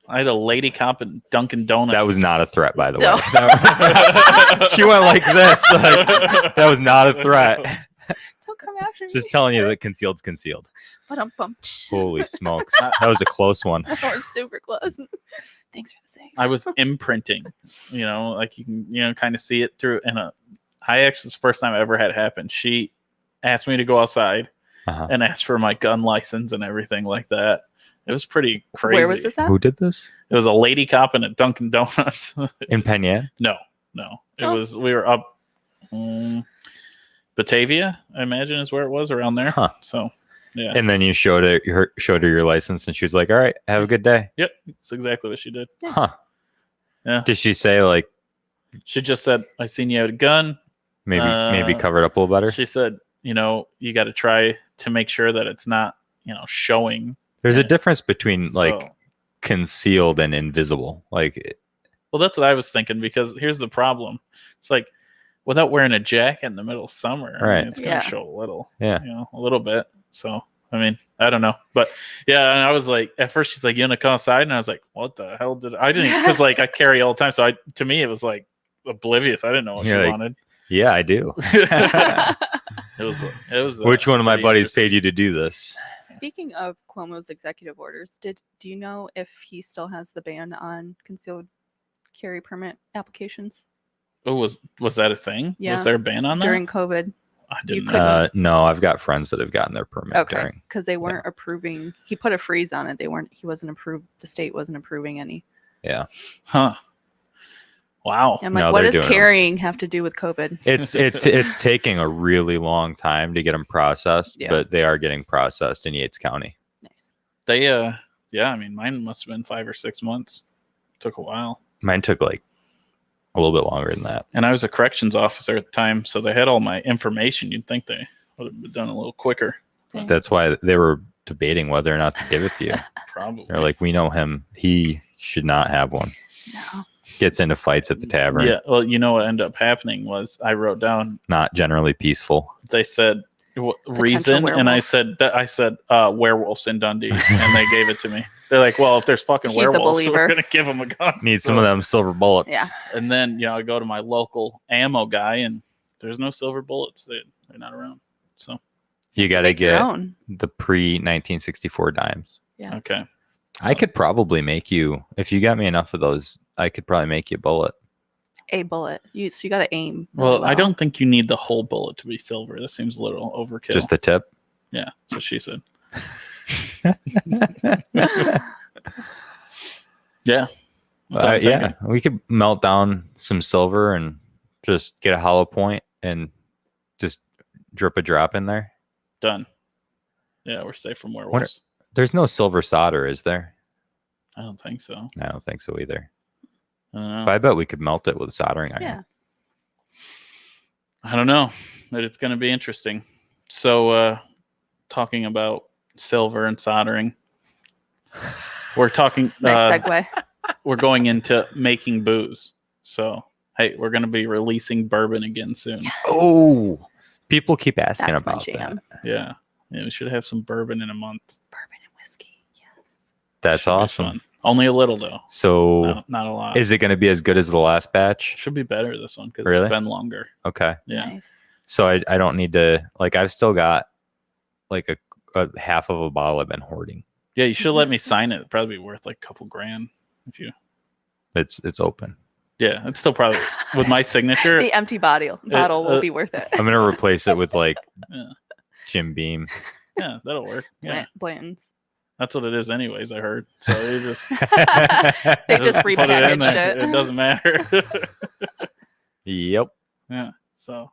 I had a lady cop at Dunkin' Donuts. That was not a threat, by the No. way. That was- she went like this. Like, that was not a threat. Don't come after me. Just telling you that concealed's concealed. But I'm Holy smokes. That was a close one. That was super close. Thanks for the save. I was imprinting. Like you can kind of see it through. And I actually, it's the first time I ever had it happen. She asked me to go outside Uh-huh. and asked for my gun license and everything like that. It was pretty crazy. Where was this at? Who did this? It was a lady cop in a Dunkin' Donuts. In Penn. No. It Oh. was, we were up Batavia, I imagine is where it was around there. Huh. So, yeah. And then you showed her your license, and she was like, "All right, have a good day." Yep. That's exactly what she did. Nice. Huh? Yeah. Did she say like She just said, I seen you had a gun. maybe cover it up a little better? She said, you got to try to make sure that it's not, showing. There's a difference between like So- concealed and invisible. Like, Well, that's what I was thinking because here's the problem. It's like without wearing a jacket in the middle of summer, Right. it's going Yeah. to show a little, Yeah. a little bit. So, I mean, I don't know. But yeah, and I was like, at first she's like, you want to come outside? And I was like, what the hell I didn't, because like I carry all the time. So to me, it was like oblivious. I didn't know what You're she like, wanted. yeah, I do. It was. Which one of my pretty buddies interesting. paid you to do this? Speaking of Cuomo's executive orders, do you know if he still has the ban on concealed carry permit applications Oh, was that a thing? Yeah. Was there a ban on that? during COVID? I you didn't couldn't- know. No, I've got friends that have gotten their permit Okay, during. because they weren't approving. He put a freeze on it. He wasn't approved. The state wasn't approving any. Yeah, Huh. Wow. I'm No, like, what they're does doing 'em. carrying have to do with COVID? it's taking a really long time to get them processed, Yeah. but they are getting processed in Yates County. Nice. They yeah, I mean mine must have been 5 or 6 months. Took a while. Mine took like a little bit longer than that. And I was a corrections officer at the time, so they had all my information. You'd think they would have been done a little quicker. Dang. That's why they were debating whether or not to give it to you. Probably. They're like, we know him. He should not have one. No. Gets into fights at the tavern. Yeah, well, what ended up happening was I wrote down, Not generally peaceful. they said reason, and I werewolf. said werewolves in Dundee, and they gave it to me. They're like, well, if there's fucking He's a werewolves, we're believer. gonna give them a gun. Need some of them silver bullets. Yeah. And then I go to my local ammo guy, and there's no silver bullets. They're not around. So You got to Make your get own. the pre-1964 dimes. Yeah. okay, I could probably make you, if you got me enough of those, I could probably make you a bullet. A bullet. So you got to aim. well, really I don't think you need the whole bullet to be silver. That seems a little overkill. Just the tip. Yeah, that's what she said. Yeah. That's what I'm Yeah, thinking. we could melt down some silver and just get a hollow point and just drip a drop in there. Done. Yeah, we're safe from werewolves. There's no silver solder, is there? I don't think so. I don't think so either. I don't know. But I bet we could melt it with a soldering iron. Yeah. I don't know, but it's going to be interesting. So, talking about silver and soldering, we're talking. Nice segue. We're going into making booze. So, hey, we're going to be releasing bourbon again soon. Oh, people keep asking That's my about jam. that. Yeah, we should have some bourbon in a month. Bourbon and whiskey. Yes. That's Should be awesome. fun. Only a little though. So, Not a lot. is it going to be as good as the last batch? Should be better this one because Really? it's been longer. Okay. Yeah. Nice. So I don't need to, like, I've still got like a half of a bottle I've been hoarding. Yeah, you should let me sign it. It'd probably be worth like a couple grand if you. It's open. Yeah, it's still probably with my signature. The empty bottle will be worth it. I'm going to replace it with like Yeah. Jim Beam. Yeah, that'll work. Yeah, Blanton's. that's what it is, anyways. I heard. So you just They just put it in repackaged there. it. It doesn't matter. Yep. Yeah. So,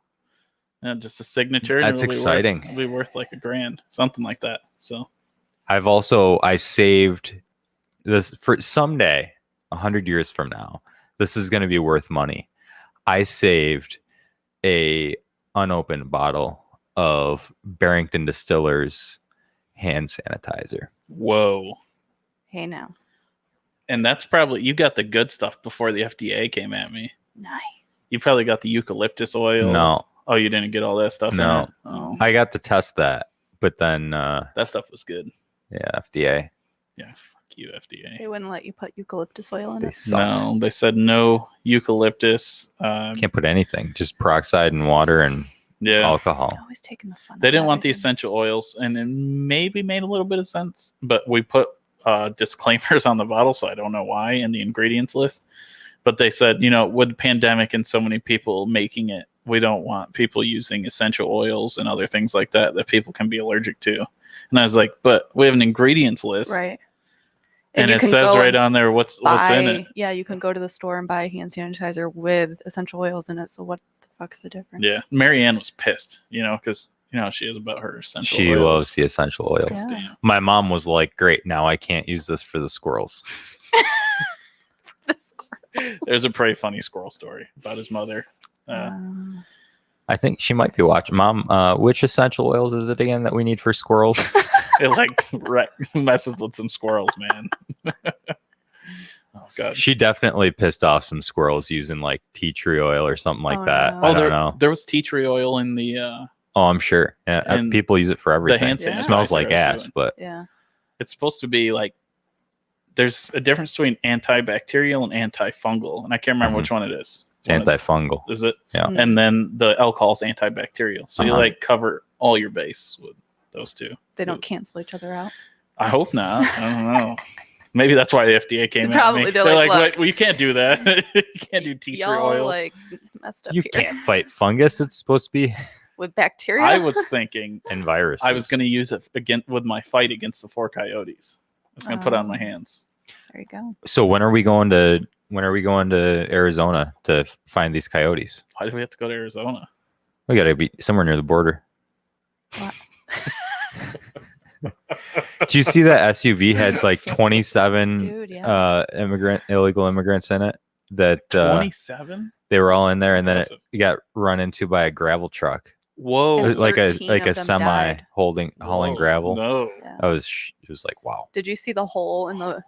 yeah, just a signature. and That's it'll be exciting. It'll be worth like a grand, something like that. So, I saved this for someday, 100 years from now. This is going to be worth money. I saved a unopened bottle of Barrington Distillers hand sanitizer. whoa. Hey now. And that's probably you got the good stuff before the FDA came at me. Nice. You probably got the eucalyptus oil. No, Oh, you didn't get all that stuff. No. In it? Oh, I got to test that, but then that stuff was good. yeah, FDA, Yeah. Fuck you, FDA. They wouldn't let you put eucalyptus oil in they it. suck. No, they said no eucalyptus. Can't put anything, just peroxide and water and Yeah. alcohol. They're always taking the fun. They out didn't of want the everything. essential oils, and it maybe made a little bit of sense, but we put disclaimers on the bottle, so I don't know why in the ingredients list. But they said, with the pandemic and so many people making it, we don't want people using essential oils and other things like that people can be allergic to. And I was like, but we have an ingredients list, Right. and you it can says go right and on there what's in it. Yeah, you can go to the store and buy hand sanitizer with essential oils in it. So what the fuck's the difference? Yeah, Marianne was pissed, because how she is about her essential She oils. loves the essential oils. Yeah. Damn. My mom was like, "Great, now I can't use this for the squirrels." The squirrel. There's a pretty funny squirrel story about his mother. I think she might be watching. Mom, which essential oils is it again that we need for squirrels? It messes with some squirrels, man. Oh god. She definitely pissed off some squirrels using like tea tree oil or something like Oh, that. no. I Oh, don't know. there was tea tree oil in the Oh, I'm sure. Yeah, And people use it for everything. hand It sanitizer smells I like was ass, doing. but Yeah. it's supposed to be like there's a difference between antibacterial and antifungal, and I can't remember which one it is. it's antifungal. Is it? Yeah. Mm. And then the alcohol's antibacterial. So you Uh-huh. like cover all your base with those two. They don't cancel each other out. I hope not. I don't know. Maybe that's why the FDA came Probably, at me. they're They're like, like, "Look." "Wait, well, you can't do that. You can't do tea tree Y'all oil." like messed up You here. can't fight fungus. It's supposed to be With bacteria. I was thinking and viruses. I was going to use it again with my fight against the 4 coyotes. I was going to put it on my Oh. hands. There you go. So when are we going to Arizona to find these coyotes? Why do we have to go to Arizona? We got to be somewhere near the border. What? Did you see that SUV had like 27 Dude, yeah. illegal immigrants in it? That 27? they were all in there, and then Impressive. it got run into by a gravel truck, Whoa. And like 13 a of them semi died. hauling Whoa, gravel. No. Yeah. It was like wow. Did you see the hole in the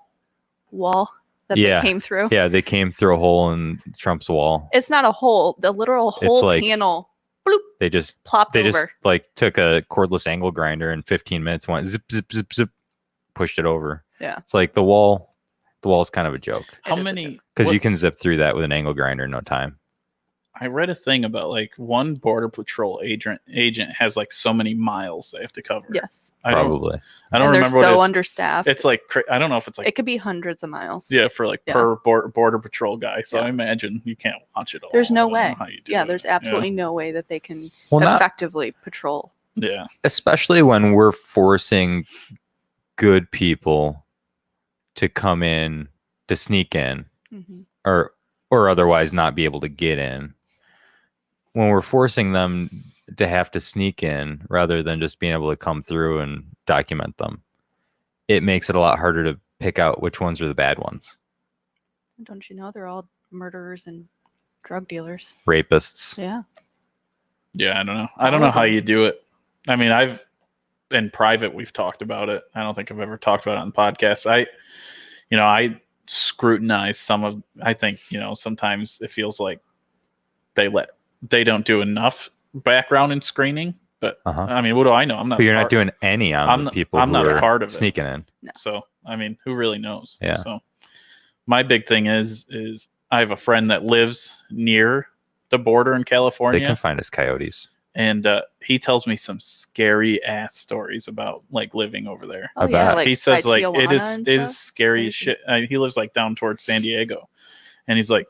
wall that Yeah. they came through? Yeah, they came through a hole in Trump's wall. It's not a hole. The literal whole like- panel bloop, They just plopped they over. just like took a cordless angle grinder in 15 minutes, went zip zip zip zip, pushed it over. Yeah. It's like the wall's kind of a joke It How is a many? joke. because what- you can zip through that with an angle grinder in no time. I read a thing about like one border patrol agent has like so many miles they have to cover. Yes. I don't Probably. I don't And they're remember what so it is. understaffed. It's like I don't know if it's like it could be hundreds of miles. yeah for like Yeah. per border patrol guy. So Yeah. I imagine you can't watch it all. There's no I don't know way. how you do Yeah, it. there's absolutely no way that they can Well, not effectively patrol. Yeah. especially when we're forcing good people to come in to sneak in Mhm. or otherwise not be able to get in. When we're forcing them to have to sneak in rather than just being able to come through and document them, it makes it a lot harder to pick out which ones are the bad ones. Don't you know they're all murderers and drug dealers? Rapists. Yeah. Yeah, I don't know. I All don't know of how them. you do it. I mean, in private we've talked about it. I don't think I've ever talked about it on podcasts. I scrutinize some of. I think sometimes it feels like they don't do enough background and screening. But I mean, what do I know? I'm not. But you're not doing any on the people I'm who not a are part of it. sneaking in. No. So I mean, who really knows? Yeah. So my big thing is I have a friend that lives near the border in California. They can find us coyotes. And he tells me some scary ass stories about like living over there. Oh I yeah, bet. like He says by like Tijuana it and is stuff? scary as Crazy. shit. He lives like down towards San Diego, and he's like,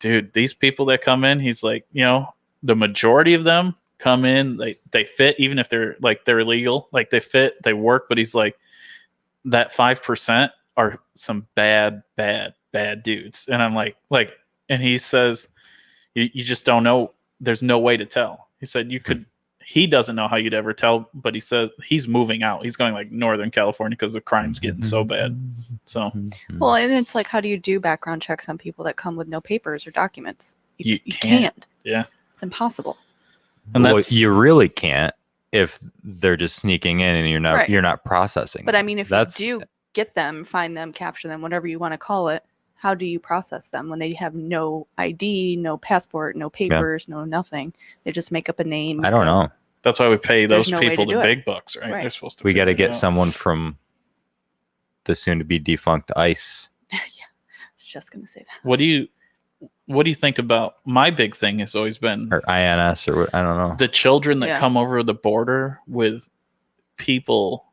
dude, these people that come in, he's like, the majority of them come in, they fit, even if they're illegal, like they fit, they work, but he's like, that 5% are some bad dudes, and I'm like, and he says, you just don't know. There's no way to tell. He said you could. He doesn't know how you'd ever tell, but he says he's moving out. He's going like Northern California because the crime's getting so bad. So Well, and it's like, how do you do background checks on people that come with no papers or documents? You can't. Yeah, It's impossible. and well, that's you really can't if they're just sneaking in and Right. you're not processing. But I mean, if That's- you do get them, find them, capture them, whatever you want to call it, how do you process them when they have no ID, no passport, no papers, no nothing? They just make up a name. I don't know. That's why we pay those There's no way people to the do it. big bucks, right? Right. They're supposed to. We got to figure it get out. someone from the soon to be defunct ICE. Yeah, I was just gonna say that. What do you think about? My big thing has always been Or INS or what, I don't know. the children that Yeah. come over the border with people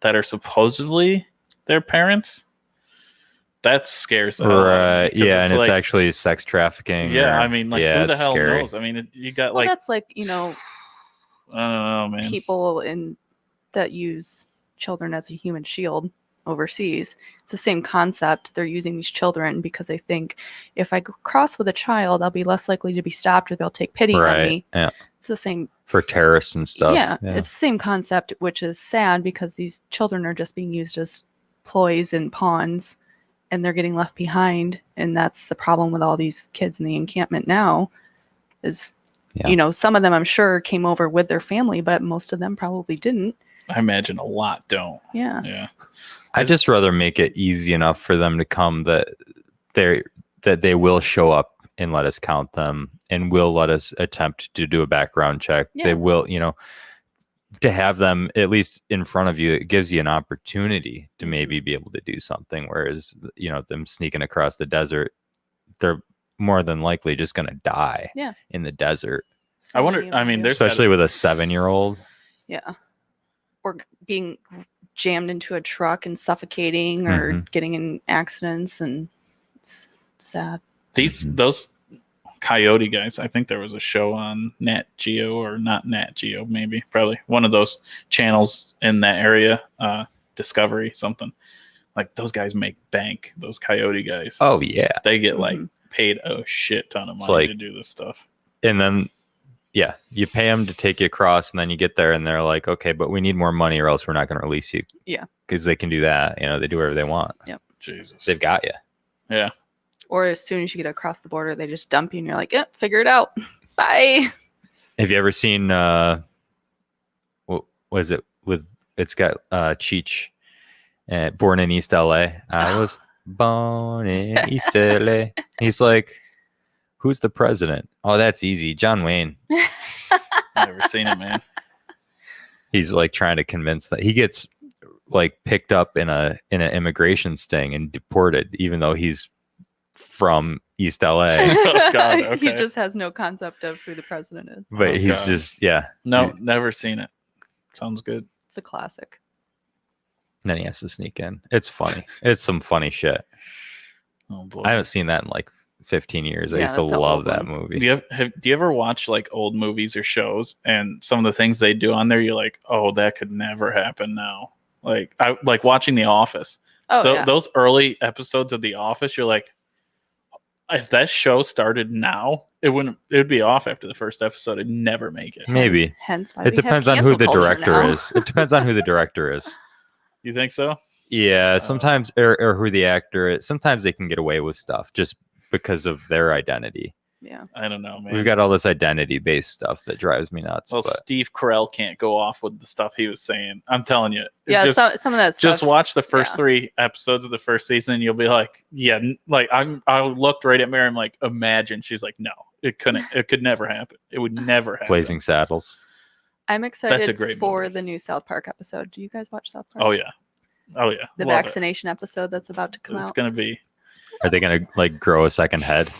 that are supposedly their parents. That scares the hell out of me, Right. 'cause Yeah, and it's like, actually sex trafficking. yeah. or- I mean, like, yeah, who the it's hell scary. knows? I mean, you got Well, like, that's like, I don't know, man. people that use children as a human shield overseas. It's the same concept. They're using these children because they think if I go cross with a child, I'll be less likely to be stopped or they'll take pity on Right. me. Yeah. It's the same. For terrorists and stuff. Yeah, it's the same concept, which is sad because these children are just being used as ploys and pawns, and they're getting left behind. And that's the problem with all these kids in the encampment now. Is Yeah. some of them I'm sure came over with their family, but most of them probably didn't. I imagine a lot don't. Yeah. Yeah. I'd just rather make it easy enough for them to come that they will show up and let us count them and will let us attempt to do a background check. Yeah. They will, to have them at least in front of you, it gives you an opportunity to maybe be able to do something. Whereas, them sneaking across the desert, they're more than likely just going to die in the desert. So I wonder- many of them I mean, do. there's- Especially with a 7-year-old. Yeah. Or being jammed into a truck and suffocating or getting in accidents, and it's sad. Those coyote guys, I think there was a show on Nat Geo, or not Nat Geo, maybe probably one of those channels in that area, Discovery something. Like, those guys make bank, those coyote guys. Oh yeah. They get like paid a shit ton of It's money like- to do this stuff. And then you pay them to take you across, and then you get there and they're like, okay, but we need more money or else we're not going to release you. Yeah. Because they can do that. They do whatever they want. Jesus. They've got you. Yeah. Or as soon as you get across the border, they just dump you and you're like, yeah, figure it out. Bye. Have you ever seen what was it with? It's got Cheech, Born in East LA. I was born in East LA. He's like, who's the president? Oh, that's easy, John Wayne. Never seen it, man. He's like trying to convince that he gets like picked up in an immigration sting and deported, even though he's from East LA. Oh, God, He okay. just has no concept of who the president is. But Oh, he's God. just No, never seen it. Sounds good. It's a classic. Then he has to sneak in. It's funny. It's some funny shit. Oh boy. I haven't seen that in like 15 years. I Yeah, used to that's an love old that one. movie. Do you ever watch like old movies or shows, and some of the things they do on there, you're like, oh, that could never happen now. Like, I like watching The Office. Oh, yeah. Those early episodes of The Office, you're like, if that show started now, it would be off after the first episode. It'd never make it. Maybe. Hence why It we have depends on who cancel the culture director now. is. It depends on who the director is. You think so? Yeah, sometimes or who the actor is. Sometimes they can get away with stuff just because of their identity. Yeah. I don't know, man. We've got all this identity-based stuff that drives me nuts. Well, But Steve Carell can't go off with the stuff he was saying. I'm telling you. Yeah, Just, some of that stuff. just watch the first yeah. 3 episodes of the first season, and you'll be like, yeah, like I looked right at Mary. I'm like, imagine. She's like, no, it couldn't. It could never happen. It would never happen. Blazing Saddles. I'm That's a excited great for movie. the new South Park episode. Do you guys watch South Park? Oh yeah. The Love it. vaccination episode that's about to come It's out. gonna be. Are they gonna like grow a second head?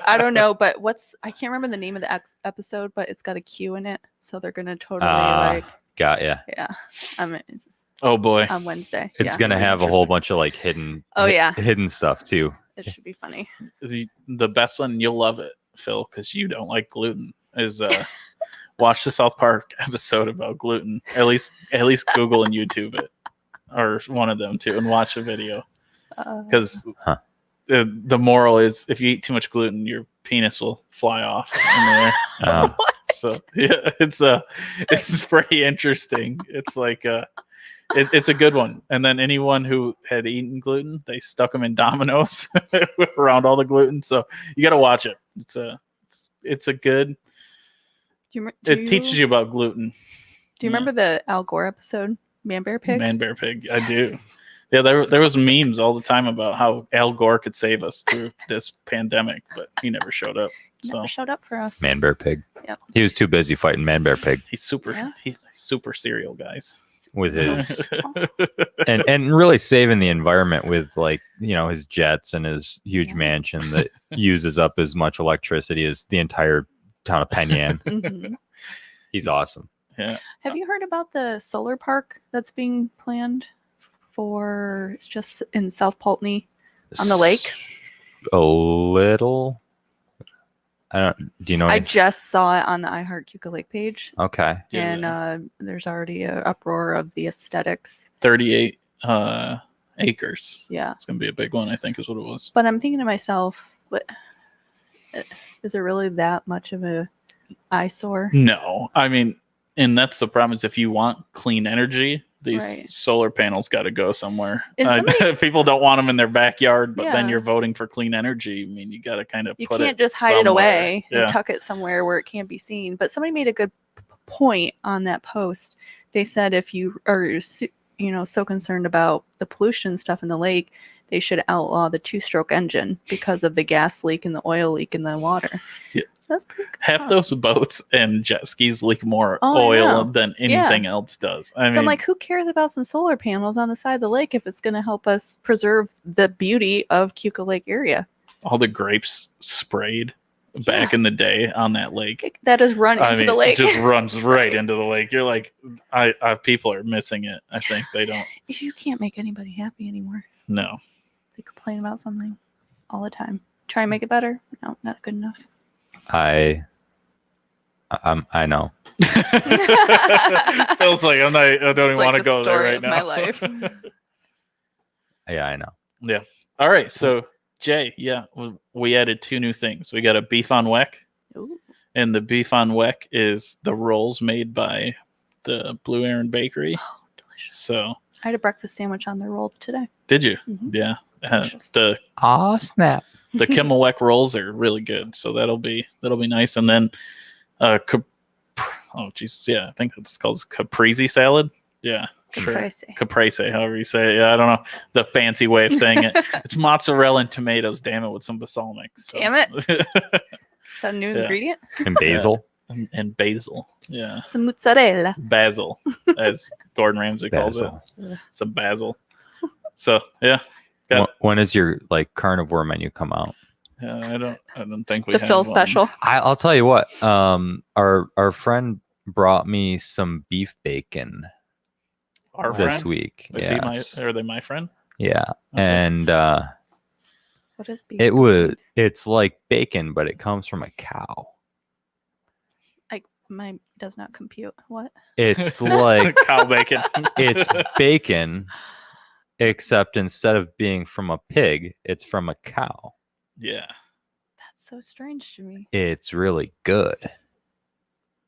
I don't know, but I can't remember the name of the episode, but it's got a Q in it, so they're gonna totally Got ya. yeah. Oh boy. On Wednesday. It's yeah. gonna have a whole bunch of like hidden. Oh, yeah. hidden stuff too. It should be funny. The best one, you'll love it, Phil, because you don't like gluten. Is watch the South Park episode about gluten. At least Google and YouTube it, or one of them too, and watch the video. Because the moral is, if you eat too much gluten, your penis will fly off in the air. So yeah, it's pretty interesting. It's like it's a good one. And then anyone who had eaten gluten, they stuck them in dominoes around all the gluten. So you got to watch it. It's a good. It teaches you about gluten. Do you remember the Al Gore episode, Man Bear Pig? Man Bear Pig. I do. Yeah, there was memes all the time about how Al Gore could save us through this pandemic, but he never showed up. Never showed up for us. Man Bear Pig. Yep. He was too busy fighting Man Bear Pig He's super serial, guys. with his and really saving the environment with like his jets and his huge mansion that uses up as much electricity as the entire town of Penyan. Mhm. He's awesome. Yeah. Have you heard about the solar park that's being planned for? It's just in South Pulteney on the lake. A little. Do you know? I just saw it on the iHeart Cuca Lake page, Okay. and there's already an uproar of the aesthetics. 38 acres. Yeah, It's gonna be a big one, I think, is what it was. but I'm thinking to myself, what is it really that much of a eyesore? No, I mean, and that's the problem, is if you want clean energy, these Right. solar panels got to go somewhere. And somebody- People don't want them in their backyard, but then Yeah. you're voting for clean energy. I mean, you got to kind of You put can't it just hide it somewhere. away Yeah. and tuck it somewhere where it can't be seen. But somebody made a good point on that post. They said if you are so concerned about the pollution stuff in the lake, they should outlaw the 2-stroke engine because of the gas leak and the oil leak in the water. Yeah. That's pretty cool. Half those boats and jet skis leak more Oh, I oil know. than anything else does. I So mean, I'm like, who cares about some solar panels on the side of the lake if it's going to help us preserve the beauty of Cuca Lake area? all the grapes sprayed back in the day on that lake. That is run into the lake. It just runs right into the lake. You're like, people are missing it. I think they don't. You can't make anybody happy anymore. No. They complain about something all the time. Try and make it better. No, not good enough. I know. Feels like I don't even like want to the go there story right of now. my life. Yeah, I know. All right. So, Jay, we added 2 new things. We got a beef on Weck, Ooh. and the beef on Weck is the rolls made by the Blue Aaron Bakery. Oh, delicious. So, I had a breakfast sandwich on their roll today. did you? Mhm. Yeah. Delicious. Oh snap! The Kimmel Weck rolls are really good, so that'll be nice. And then, oh Jesus, yeah, I think it's called Caprese Salad. Yeah, Caprese, however you say it. Yeah, I don't know the fancy way of saying it. It's mozzarella and tomatoes, damn it, with some balsamic. So. Damn it. Is that a new ingredient? And basil. and basil. Yeah, Some mozzarella. basil, as Gordon Ramsay calls it. Ugh. Some basil. So yeah. When does your carnivore menu come out? I don't think we The have Phil one. special. I'll tell you what. Our friend brought me some beef bacon Our this friend? week. Is he are they my friend? Yeah, Okay. and What is beef? it's like bacon, but it comes from a cow. Mine does not compute. What? It's like cow bacon. it's bacon, except instead of being from a pig, it's from a cow. Yeah. so strange to me. It's really good.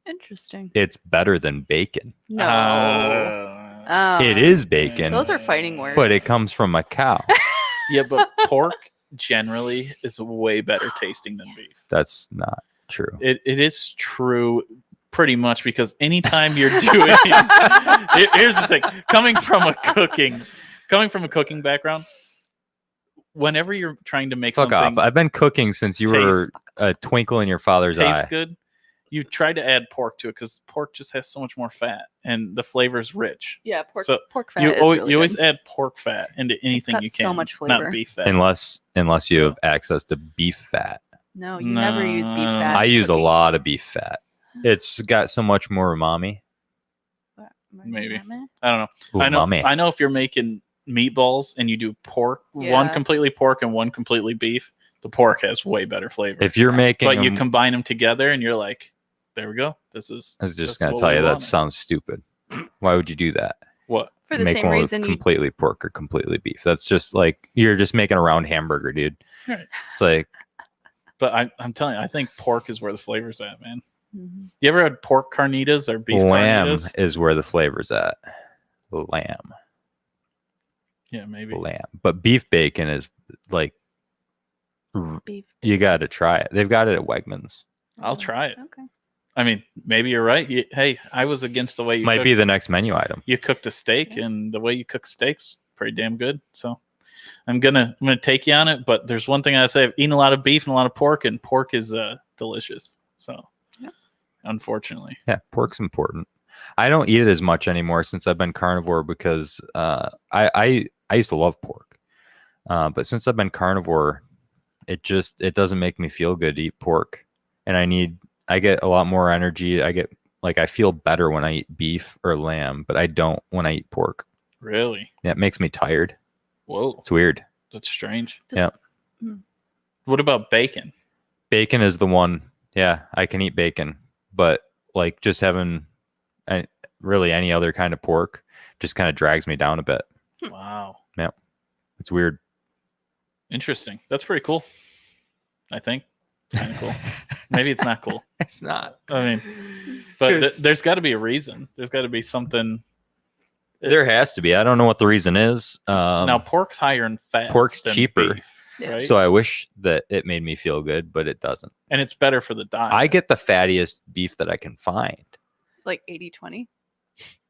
Interesting. It's better than bacon. No. It is bacon, Those are fighting words. but it comes from a cow. Yeah, but pork generally is way better tasting than beef. That's not true. It is true pretty much, because anytime you're doing here's the thing. Coming from a cooking background, whenever you're trying to make Fuck something off. I've been cooking since you were a twinkle in your father's taste eye. good, you try to add pork to it because pork just has so much more fat and the flavor's rich. Yeah, So pork fat You is always, really you always good. add pork fat into anything got you so can. much flavor. Not beef fat. Unless you have access to beef fat. No, you never use beef No. fat. I in use a cooking. lot of beef fat. It's got so much more umami. What, Maybe. umami? I don't know. Umami. I know if you're making meatballs and you do pork, one Yeah. completely pork and one completely beef, the pork has way better flavor. If you're making but you them- combine them together and you're like, there we go. This is. I was just this going is to what tell we you that wanted. sounds stupid. Why would you do that? What? For the Make same one reason with you completely pork or completely beef. That's just like you're just making a round hamburger, dude. Right. It's like But I'm telling you, I think pork is where the flavor's at, man. Mhm. You ever had pork carnitas or beef lamb carnitas? is where the flavor's at. Lamb. Yeah, maybe. Lamb. But beef bacon is like beef. you got to try it. They've got it at Wegmans. I'll try it. Okay. I mean, maybe you're right. Hey, I was against the way you Might cooked, be the next menu item. you cooked a steak, Yeah. and the way you cook steaks pretty damn good. So I'm gonna take you on it. But there's one thing I say: I've eaten a lot of beef and a lot of pork, and pork is delicious. So Yeah. unfortunately, Yeah, pork's important. I don't eat it as much anymore since I've been carnivore because I used to love pork, but since I've been carnivore, it doesn't make me feel good to eat pork, and I get a lot more energy. I feel better when I eat beef or lamb, but I don't when I eat pork. really, Yeah, it makes me tired. whoa, It's weird. that's strange. Yeah. What about bacon? Bacon is the one. Yeah, I can eat bacon, but like just having really any other kind of pork just kind of drags me down a bit. Wow, It's weird. interesting. That's pretty cool. I think it's kind of cool. Maybe it's not cool. It's not. I mean, but there's got to be a reason. There's got to be something. There has to be. I don't know what the reason is. Now, pork's higher in fat. pork's than cheaper. beef, Yeah. right? So I wish that it made me feel good, but it doesn't. and it's better for the diet. I get the fattiest beef that I can find. Like 80-20.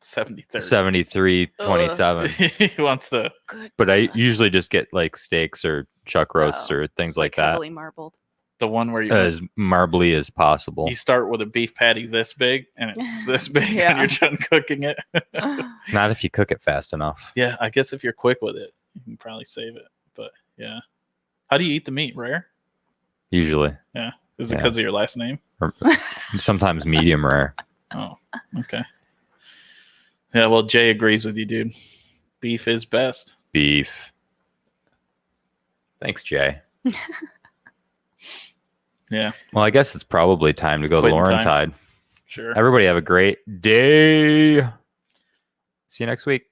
70-30. 73-27. He wants the. Good. But I usually just get like steaks or chuck roasts Oh, or things like that. Heavily marbled. The one where you As marbly as possible. you start with a beef patty this big and it's this big Yeah. and you're done cooking it. Not if you cook it fast enough. Yeah, I guess if you're quick with it, you can probably save it. But yeah, how do you eat the meat? Rare? Usually. Is it Yeah. because of your last name? Or sometimes medium rare. Oh, okay. Yeah, well, Jay agrees with you, dude. Beef is best. Beef. Thanks, Jay. Yeah, Well, I guess it's probably time to go to Quitting Laurentide. sure. Everybody have a great day. See you next week.